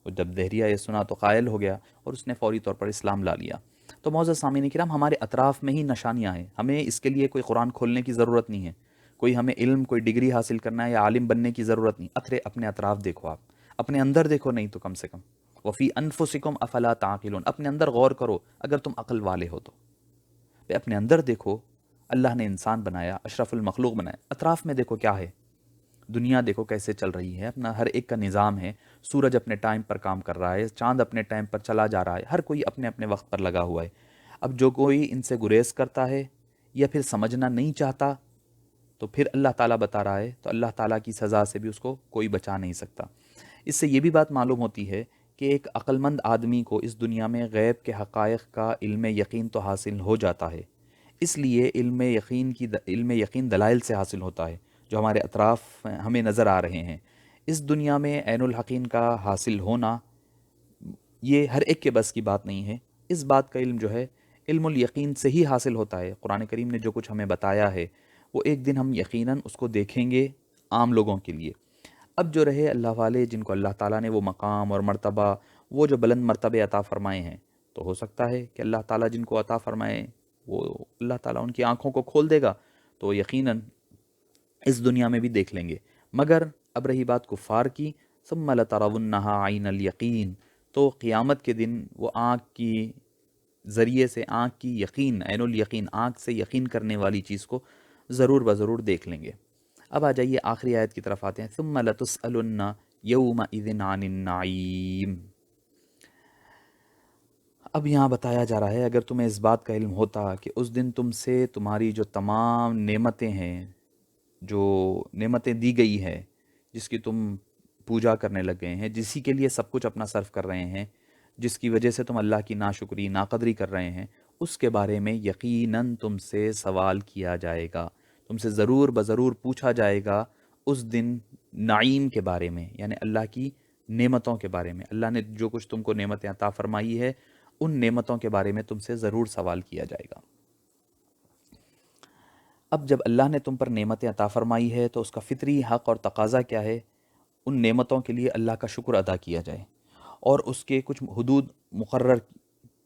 Speaker 1: اور جب دہریہ یہ سنا تو قائل ہو گیا اور اس نے فوری طور پر اسلام لا لیا. تو معزز سامعین کرام، ہمارے اطراف میں ہی نشانیاں ہیں، ہمیں اس کے لیے کوئی قرآن کھولنے کی ضرورت نہیں ہے، کوئی ہمیں علم، کوئی ڈگری حاصل کرنا ہے یا عالم بننے کی ضرورت نہیں. اپنے اطراف دیکھو، آپ اپنے اندر دیکھو، نہیں تو کم سے کم وفی انفسکم افلا تعقلون، اپنے اندر غور کرو اگر تم عقل والے ہو تو. اپنے اندر دیکھو، اللہ نے انسان بنایا، اشرف المخلوق بنایا، اطراف میں دیکھو کیا ہے، دنیا دیکھو کیسے چل رہی ہے، اپنا ہر ایک کا نظام ہے، سورج اپنے ٹائم پر کام کر رہا ہے، چاند اپنے ٹائم پر چلا جا رہا ہے، ہر کوئی اپنے اپنے وقت پر لگا ہوا ہے. اب جو کوئی ان سے گریز کرتا ہے یا پھر سمجھنا نہیں چاہتا تو پھر اللہ تعالیٰ بتا رہا ہے تو اللہ تعالیٰ کی سزا سے بھی اس کو کوئی بچا نہیں سکتا. اس سے یہ بھی بات معلوم ہوتی ہے کہ ایک عقل مند آدمی کو اس دنیا میں غیب کے حقائق کا علم یقین تو حاصل ہو جاتا ہے. اس لیے علم یقین دلائل سے حاصل ہوتا ہے جو ہمارے اطراف ہمیں نظر آ رہے ہیں. اس دنیا میں عین الحقین کا حاصل ہونا یہ ہر ایک کے بس کی بات نہیں ہے. اس بات کا علم جو ہے علم الیقین سے ہی حاصل ہوتا ہے. قرآن کریم نے جو کچھ ہمیں بتایا ہے وہ ایک دن ہم یقیناً اس کو دیکھیں گے عام لوگوں کے لیے. اب جو رہے اللہ والے جن کو اللہ تعالیٰ نے وہ مقام اور مرتبہ، وہ جو بلند مرتبے عطا فرمائے ہیں، تو ہو سکتا ہے کہ اللہ تعالیٰ جن کو عطا فرمائے وہ اللہ تعالیٰ ان کی آنکھوں کو کھول دے گا تو یقیناً اس دنیا میں بھی دیکھ لیں گے. مگر اب رہی بات کفار کی، ثم لترونها عین الیقین، تو قیامت کے دن وہ آنکھ کی ذریعے سے، آنکھ کی یقین، عین الیقین، آنکھ سے یقین کرنے والی چیز کو ضرور بضرور دیکھ لیں گے. اب آ جائیے آخری آیت کی طرف آتے ہیں. ثم لتسألن یومئذ عن النعیم. اب یہاں بتایا جا رہا ہے اگر تمہیں اس بات کا علم ہوتا کہ اس دن تم سے تمہاری جو تمام نعمتیں ہیں، جو نعمتیں دی گئی ہے، جس کی تم پوجا کرنے لگ گئے ہیں، جسی کے لیے سب کچھ اپنا صرف کر رہے ہیں، جس کی وجہ سے تم اللہ کی ناشکری ناقدری کر رہے ہیں، اس کے بارے میں یقیناً تم سے سوال کیا جائے گا، تم سے ضرور بضرور پوچھا جائے گا اس دن نعیم کے بارے میں، یعنی اللہ کی نعمتوں کے بارے میں. اللہ نے جو کچھ تم کو نعمتیں عطا فرمائی ہے ان نعمتوں کے بارے میں تم سے ضرور سوال کیا جائے گا. اب جب اللہ نے تم پر نعمتیں عطا فرمائی ہے تو اس کا فطری حق اور تقاضا کیا ہے؟ ان نعمتوں کے لیے اللہ کا شکر ادا کیا جائے اور اس کے کچھ حدود مقرر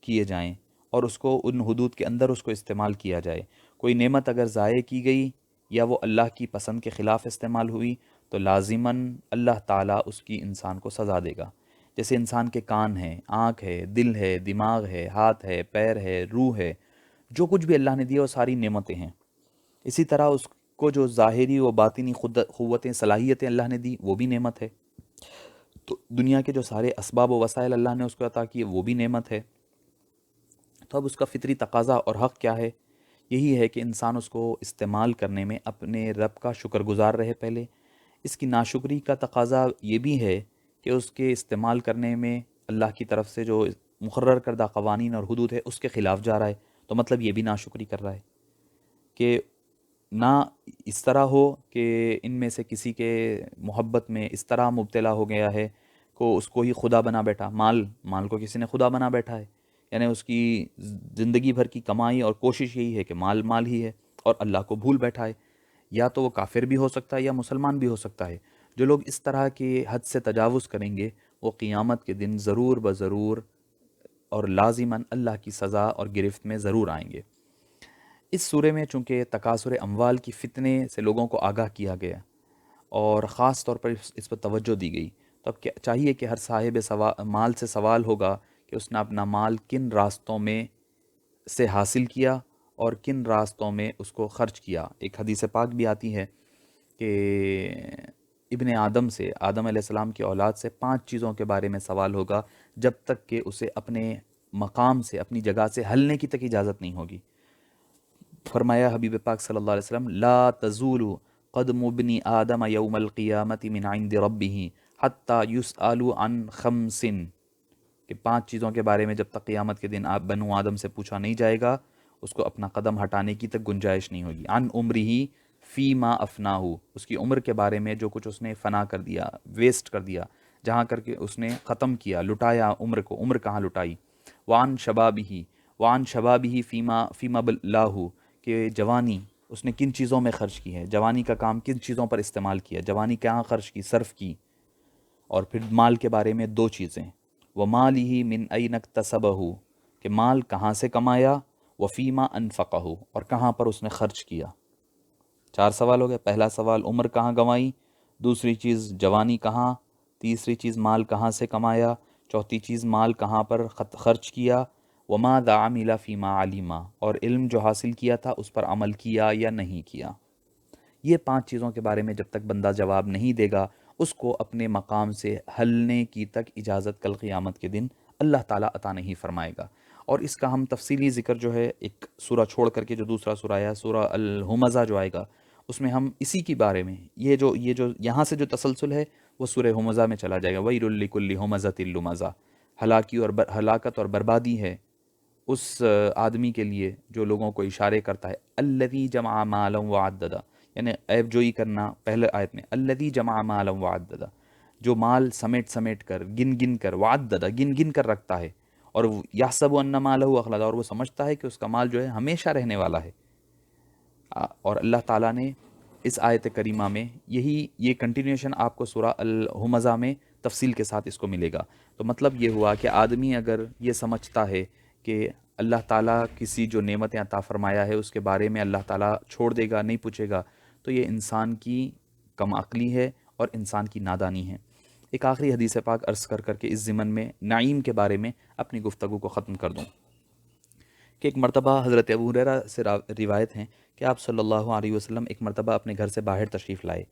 Speaker 1: کیے جائیں اور اس کو ان حدود کے اندر اس کو استعمال کیا جائے. کوئی نعمت اگر ضائع کی گئی یا وہ اللہ کی پسند کے خلاف استعمال ہوئی تو لازماً اللہ تعالیٰ اس کی انسان کو سزا دے گا. جیسے انسان کے کان ہیں، آنکھ ہے، دل ہے، دماغ ہے، ہاتھ ہے، پیر ہے، روح ہے، جو کچھ بھی اللہ نے دیا وہ ساری نعمتیں ہیں. اسی طرح اس کو جو ظاہری و باطنی قوتیں، صلاحیتیں اللہ نے دی وہ بھی نعمت ہے. تو دنیا کے جو سارے اسباب و وسائل اللہ نے اس کو عطا کیے وہ بھی نعمت ہے. تو اب اس کا فطری تقاضا اور حق کیا ہے؟ یہی ہے کہ انسان اس کو استعمال کرنے میں اپنے رب کا شکر گزار رہے پہلے. اس کی ناشکری کا تقاضا یہ بھی ہے کہ اس کے استعمال کرنے میں اللہ کی طرف سے جو مقرر کردہ قوانین اور حدود ہے اس کے خلاف جا رہا ہے، تو مطلب یہ بھی ناشکری کر رہا ہے. کہ نہ اس طرح ہو کہ ان میں سے کسی کے محبت میں اس طرح مبتلا ہو گیا ہے کہ اس کو ہی خدا بنا بیٹھا. مال کو کسی نے خدا بنا بیٹھا ہے، یعنی اس کی زندگی بھر کی کمائی اور کوشش یہی ہے کہ مال ہی ہے اور اللہ کو بھول بیٹھا ہے. یا تو وہ کافر بھی ہو سکتا ہے یا مسلمان بھی ہو سکتا ہے. جو لوگ اس طرح کے حد سے تجاوز کریں گے وہ قیامت کے دن ضرور بضرور اور لازماً اللہ کی سزا اور گرفت میں ضرور آئیں گے. اس سورے میں چونکہ تکاثر اموال کی فتنے سے لوگوں کو آگاہ کیا گیا اور خاص طور پر اس پر توجہ دی گئی، تو اب چاہیے کہ ہر صاحب مال سے سوال ہوگا کہ اس نے اپنا مال کن راستوں میں سے حاصل کیا اور کن راستوں میں اس کو خرچ کیا. ایک حدیث پاک بھی آتی ہے کہ ابن آدم سے، آدم علیہ السلام کی اولاد سے 5 چیزوں کے بارے میں سوال ہوگا جب تک کہ اسے اپنے مقام سے، اپنی جگہ سے ہلنے کی تک اجازت نہیں ہوگی. فرمایا حبیب پاک صلی اللہ علیہ وسلم، لا تزول قدم ابن آدم یوم القیامت من عند ربہ حتی یسأل عن 5، کہ 5 چیزوں کے بارے میں جب تک قیامت کے دن آپ بنو آدم سے پوچھا نہیں جائے گا اس کو اپنا قدم ہٹانے کی تک گنجائش نہیں ہوگی. عن عمرہ فیما افناہ، اس کی عمر کے بارے میں جو کچھ اس نے فنا کر دیا، ویسٹ کر دیا، جہاں کر کے اس نے ختم کیا، لٹایا عمر کو، عمر کہاں لٹائی. وعن شبابہ فیما بلاہ، کہ جوانی اس نے کن چیزوں میں خرچ کی ہے، جوانی کا کام کن چیزوں پر استعمال کیا، جوانی کہاں خرچ کی، صرف کی. اور پھر مال کے بارے میں 2 چیزیں، وَمَالِهِ مِنْ أَيْنَ اكْتَسَبَهُ، کہ مال کہاں سے کمایا، وَفِيمَا أَنفَقَهُ، اور کہاں پر اس نے خرچ کیا. 4 سوال ہو گئے. پہلا سوال عمر کہاں گنوائی، دوسری چیز جوانی کہاں، تیسری چیز مال کہاں سے کمایا، چوتھی چیز مال کہاں پر خرچ کیا، وما ذا عمل فیما علیما، اور علم جو حاصل کیا تھا اس پر عمل کیا یا نہیں کیا۔ یہ 5 چیزوں کے بارے میں جب تک بندہ جواب نہیں دے گا، اس کو اپنے مقام سے ہلنے کی تک اجازت کل قیامت کے دن اللہ تعالیٰ عطا نہیں فرمائے گا۔ اور اس کا ہم تفصیلی ذکر جو ہے ایک سورہ چھوڑ کر کے جو دوسرا سورہ آیا، سورہ الہمزہ جو آئے گا، اس میں ہم اسی کی بارے میں یہ جو یہاں سے جو تسلسل ہے وہ سورہ ہمزہ میں چلا جائے گا۔ وَيْلٌ لِكُلِّ ہُمَزَةٍ لُمَزَةٍ، ہلاکت اور بربادی ہے اس آدمی کے لیے جو لوگوں کو اشارے کرتا ہے، الذی جمع مالا وعددا، یعنی عیب جوئی کرنا پہلے آیت میں، الذی جمع مالا وعددا، جو مال سمیٹ کر گن گن کر، وعددا گن گن کر رکھتا ہے، اور یحسب ان مالہ اخلدا، اور وہ سمجھتا ہے کہ اس کا مال جو ہے ہمیشہ رہنے والا ہے۔ اور اللہ تعالیٰ نے اس آیت کریمہ میں یہ کنٹینیوشن آپ کو سورہ الہمزہ میں تفصیل کے ساتھ اس کو ملے گا۔ تو مطلب یہ ہوا کہ آدمی اگر یہ سمجھتا ہے کہ اللہ تعالیٰ کسی جو نعمتیں عطا فرمایا ہے اس کے بارے میں اللہ تعالیٰ چھوڑ دے گا، نہیں پوچھے گا، تو یہ انسان کی کم عقلی ہے اور انسان کی نادانی ہے۔ ایک آخری حدیث پاک عرض کر کے اس ضمن میں نعیم کے بارے میں اپنی گفتگو کو ختم کر دوں کہ ایک مرتبہ حضرت ابو ہریرہ سے روایت ہیں کہ آپ صلی اللہ علیہ وسلم ایک مرتبہ اپنے گھر سے باہر تشریف لائے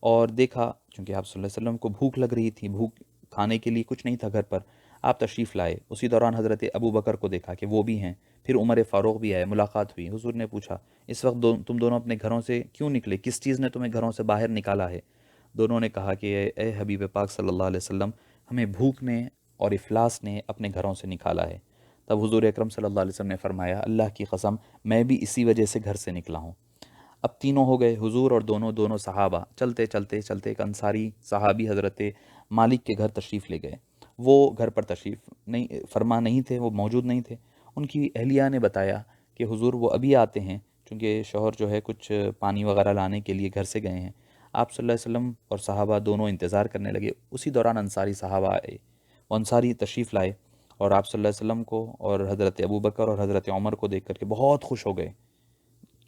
Speaker 1: اور دیکھا، چونکہ آپ صلی اللہ علیہ وسلم کو بھوک لگ رہی تھی، بھوک کھانے کے لیے کچھ نہیں تھا گھر پر، آپ تشریف لائے۔ اسی دوران حضرت ابو بکر کو دیکھا کہ وہ بھی ہیں، پھر عمر فاروق بھی آئے، ملاقات ہوئی۔ حضور نے پوچھا اس وقت تم دونوں اپنے گھروں سے کیوں نکلے، کس چیز نے تمہیں گھروں سے باہر نکالا ہے؟ دونوں نے کہا کہ اے حبیب پاک صلی اللہ علیہ وسلم، ہمیں بھوک نے اور افلاس نے اپنے گھروں سے نکالا ہے۔ تب حضور اکرم صلی اللہ علیہ وسلم نے فرمایا، اللہ کی قسم میں بھی اسی وجہ سے گھر سے نکلا ہوں۔ اب تینوں ہو گئے، حضور اور دونوں صحابہ، چلتے ایک انصاری صحابی حضرت مالک کے گھر تشریف لے گئے۔ وہ گھر پر تشریف نہیں تھے، وہ موجود نہیں تھے۔ ان کی اہلیہ نے بتایا کہ حضور وہ ابھی آتے ہیں، چونکہ شوہر جو ہے کچھ پانی وغیرہ لانے کے لیے گھر سے گئے ہیں۔ آپ صلی اللہ علیہ وسلم اور صحابہ دونوں انتظار کرنے لگے۔ اسی دوران انصاری صحابہ آئے، وہ انصاری تشریف لائے اور آپ صلی اللہ علیہ وسلم کو اور حضرت ابو بکر اور حضرت عمر کو دیکھ کر کے بہت خوش ہو گئے۔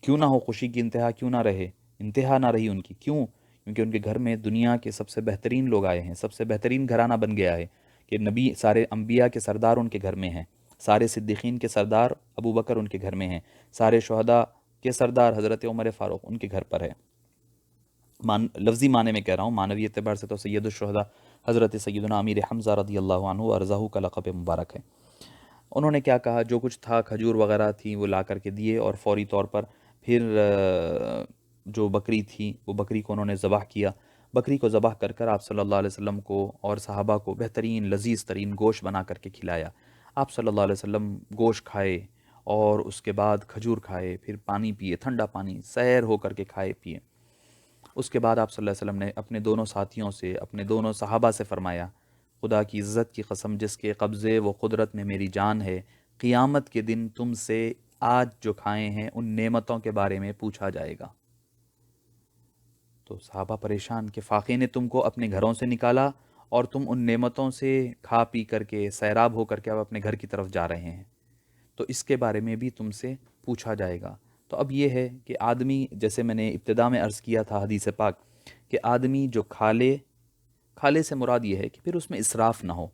Speaker 1: کیوں نہ ہو، خوشی کی انتہا کیوں نہ رہے، انتہا نہ رہی ان کی۔ کیوں؟ کیونکہ ان کے گھر میں دنیا کے سب سے بہترین لوگ آئے ہیں، سب سے بہترین گھرانہ بن گیا ہے کہ نبی، سارے انبیاء کے سردار ان کے گھر میں ہیں، سارے صدیقین کے سردار ابو بکر ان کے گھر میں ہیں، سارے شہداء کے سردار حضرت عمر فاروق ان کے گھر پر ہے۔ لفظی معنی میں کہہ رہا ہوں، معنوی اعتبار سے تو سید الشہداء حضرت سیدنا امیر حمزہ رضی اللہ عنہ ارضہ کا لقب مبارک ہے۔ انہوں نے کیا کہا، جو کچھ تھا کھجور وغیرہ تھی وہ لا کر کے دیے، اور فوری طور پر پھر جو بکری تھی وہ بکری کو انہوں نے ذبح کیا۔ بکری کو ذبح کر آپ صلی اللہ علیہ وسلم کو اور صحابہ کو بہترین لذیذ ترین گوشت بنا کر کے کھلایا۔ آپ صلی اللہ علیہ وسلم گوشت کھائے اور اس کے بعد کھجور کھائے، پھر پانی پیے، ٹھنڈا پانی، سیر ہو کر کے کھائے پیے۔ اس کے بعد آپ صلی اللہ علیہ وسلم نے اپنے دونوں ساتھیوں سے، اپنے دونوں صحابہ سے فرمایا، خدا کی عزت کی قسم جس کے قبضے و قدرت میں میری جان ہے، قیامت کے دن تم سے آج جو کھائے ہیں ان نعمتوں کے بارے میں پوچھا جائے گا۔ تو صحابہ پریشان کہ فاقے نے تم کو اپنے گھروں سے نکالا اور تم ان نعمتوں سے کھا پی کر کے سیراب ہو کر کے اب اپنے گھر کی طرف جا رہے ہیں، تو اس کے بارے میں بھی تم سے پوچھا جائے گا۔ تو اب یہ ہے کہ آدمی، جیسے میں نے ابتدا میں عرض کیا تھا حدیث پاک، کہ آدمی جو کھالے سے مراد یہ ہے کہ پھر اس میں اسراف نہ ہو۔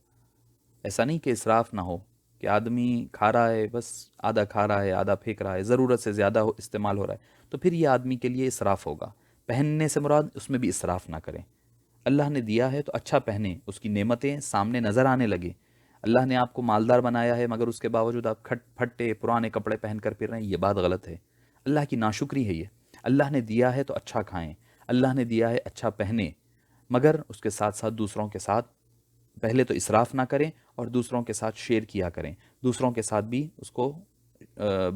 Speaker 1: ایسا نہیں کہ اسراف نہ ہو کہ آدمی کھا رہا ہے، بس آدھا کھا رہا ہے آدھا پھینک رہا ہے، ضرورت سے زیادہ استعمال ہو رہا ہے، تو پھر یہ آدمی کے لیے اسراف ہوگا۔ پہننے سے مراد اس میں بھی اسراف نہ کریں۔ اللہ نے دیا ہے تو اچھا پہنیں، اس کی نعمتیں سامنے نظر آنے لگے۔ اللہ نے آپ کو مالدار بنایا ہے مگر اس کے باوجود آپ پھٹے پرانے کپڑے پہن کر پھر رہے ہیں، یہ بات غلط ہے، اللہ کی ناشکری ہے یہ۔ اللہ نے دیا ہے تو اچھا کھائیں، اللہ نے دیا ہے اچھا پہنیں، مگر اس کے ساتھ ساتھ دوسروں کے ساتھ پہلے تو اسراف نہ کریں اور دوسروں کے ساتھ شیئر کیا کریں، دوسروں کے ساتھ بھی اس کو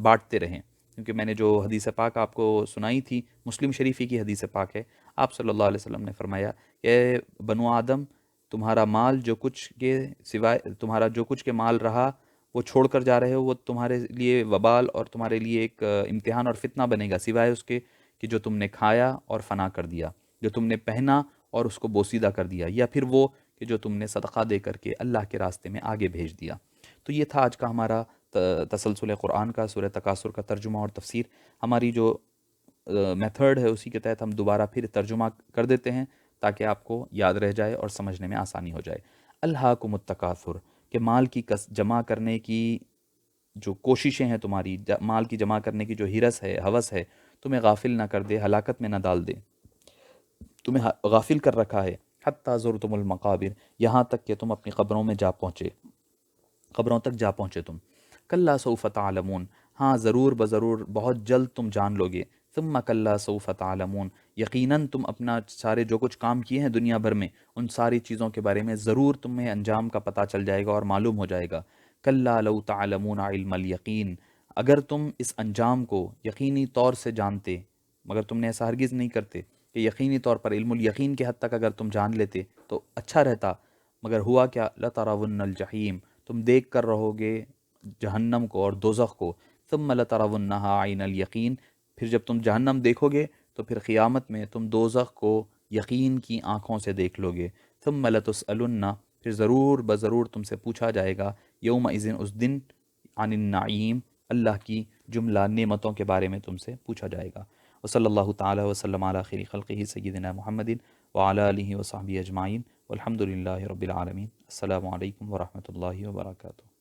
Speaker 1: بانٹتے رہیں۔ کیونکہ میں نے جو حدیث پاک آپ کو سنائی تھی، مسلم شریفی کی حدیث پاک ہے، آپ صلی اللہ علیہ وسلم نے فرمایا کہ بنو آدم، تمہارا مال جو کچھ کے سوائے تمہارا جو کچھ کے مال رہا وہ چھوڑ کر جا رہے ہو، وہ تمہارے لیے وبال اور تمہارے لیے ایک امتحان اور فتنہ بنے گا، سوائے اس کے کہ جو تم نے کھایا اور فنا کر دیا، جو تم نے پہنا اور اس کو بوسیدہ کر دیا، یا پھر وہ کہ جو تم نے صدقہ دے کر کے اللہ کے راستے میں آگے بھیج دیا۔ تو یہ تھا آج کا ہمارا تسلسل قرآن کا سورہ تکاثر کا ترجمہ اور تفسیر۔ ہماری جو میتھڈ ہے اسی کے تحت ہم دوبارہ پھر ترجمہ کر دیتے ہیں تاکہ آپ کو یاد رہ جائے اور سمجھنے میں آسانی ہو جائے۔ الہاکم التکاثر، کہ مال کی جمع کرنے کی جو کوششیں ہیں تمہاری، مال کی جمع کرنے کی جو ہرس ہے، ہوس ہے، تمہیں غافل نہ کر دے، ہلاکت میں نہ ڈال دے، تمہیں غافل کر رکھا ہے۔ حتیٰ زرتم المقابر، یہاں تک کہ تم اپنی قبروں میں جا پہنچے، قبروں تک جا پہنچے تم۔ کلا سوف تعلمون، ہاں ضرور بضرور بہت جلد تم جان لو گے۔ ثم کلا سوف تعلمون، یقیناً تم اپنا سارے جو کچھ کام کیے ہیں دنیا بھر میں، ان ساری چیزوں کے بارے میں ضرور تمہیں انجام کا پتہ چل جائے گا اور معلوم ہو جائے گا۔ کلا لو تعلمون علم الیقین، اگر تم اس انجام کو یقینی طور سے جانتے، مگر تم نے ایسا ہرگز نہیں کرتے کہ یقینی طور پر علم الیقین کے حد تک اگر تم جان لیتے تو اچھا رہتا، مگر ہوا کیا، لترون الجحیم، تم دیکھ کر رہو گے جہنم کو اور دوزخ کو۔ ثم لترونہا عین الیقین، پھر جب تم جہنم دیکھو گے تو پھر قیامت میں تم دوزخ کو یقین کی آنکھوں سے دیکھ لو گے۔ ثم لتسألن، پھر ضرور بضرور تم سے پوچھا جائے گا، یومئذ، اس دن، عن النعیم، اللہ کی جملہ نعمتوں کے بارے میں تم سے پوچھا جائے گا۔ وصلی اللہ تعالی وسلم علی خیر خلقہ سیدنا محمد وعلی آلہ وصحبہ اجمعین والحمد للہ رب العالمین۔ السلام علیکم ورحمۃ اللہ وبرکاتہ۔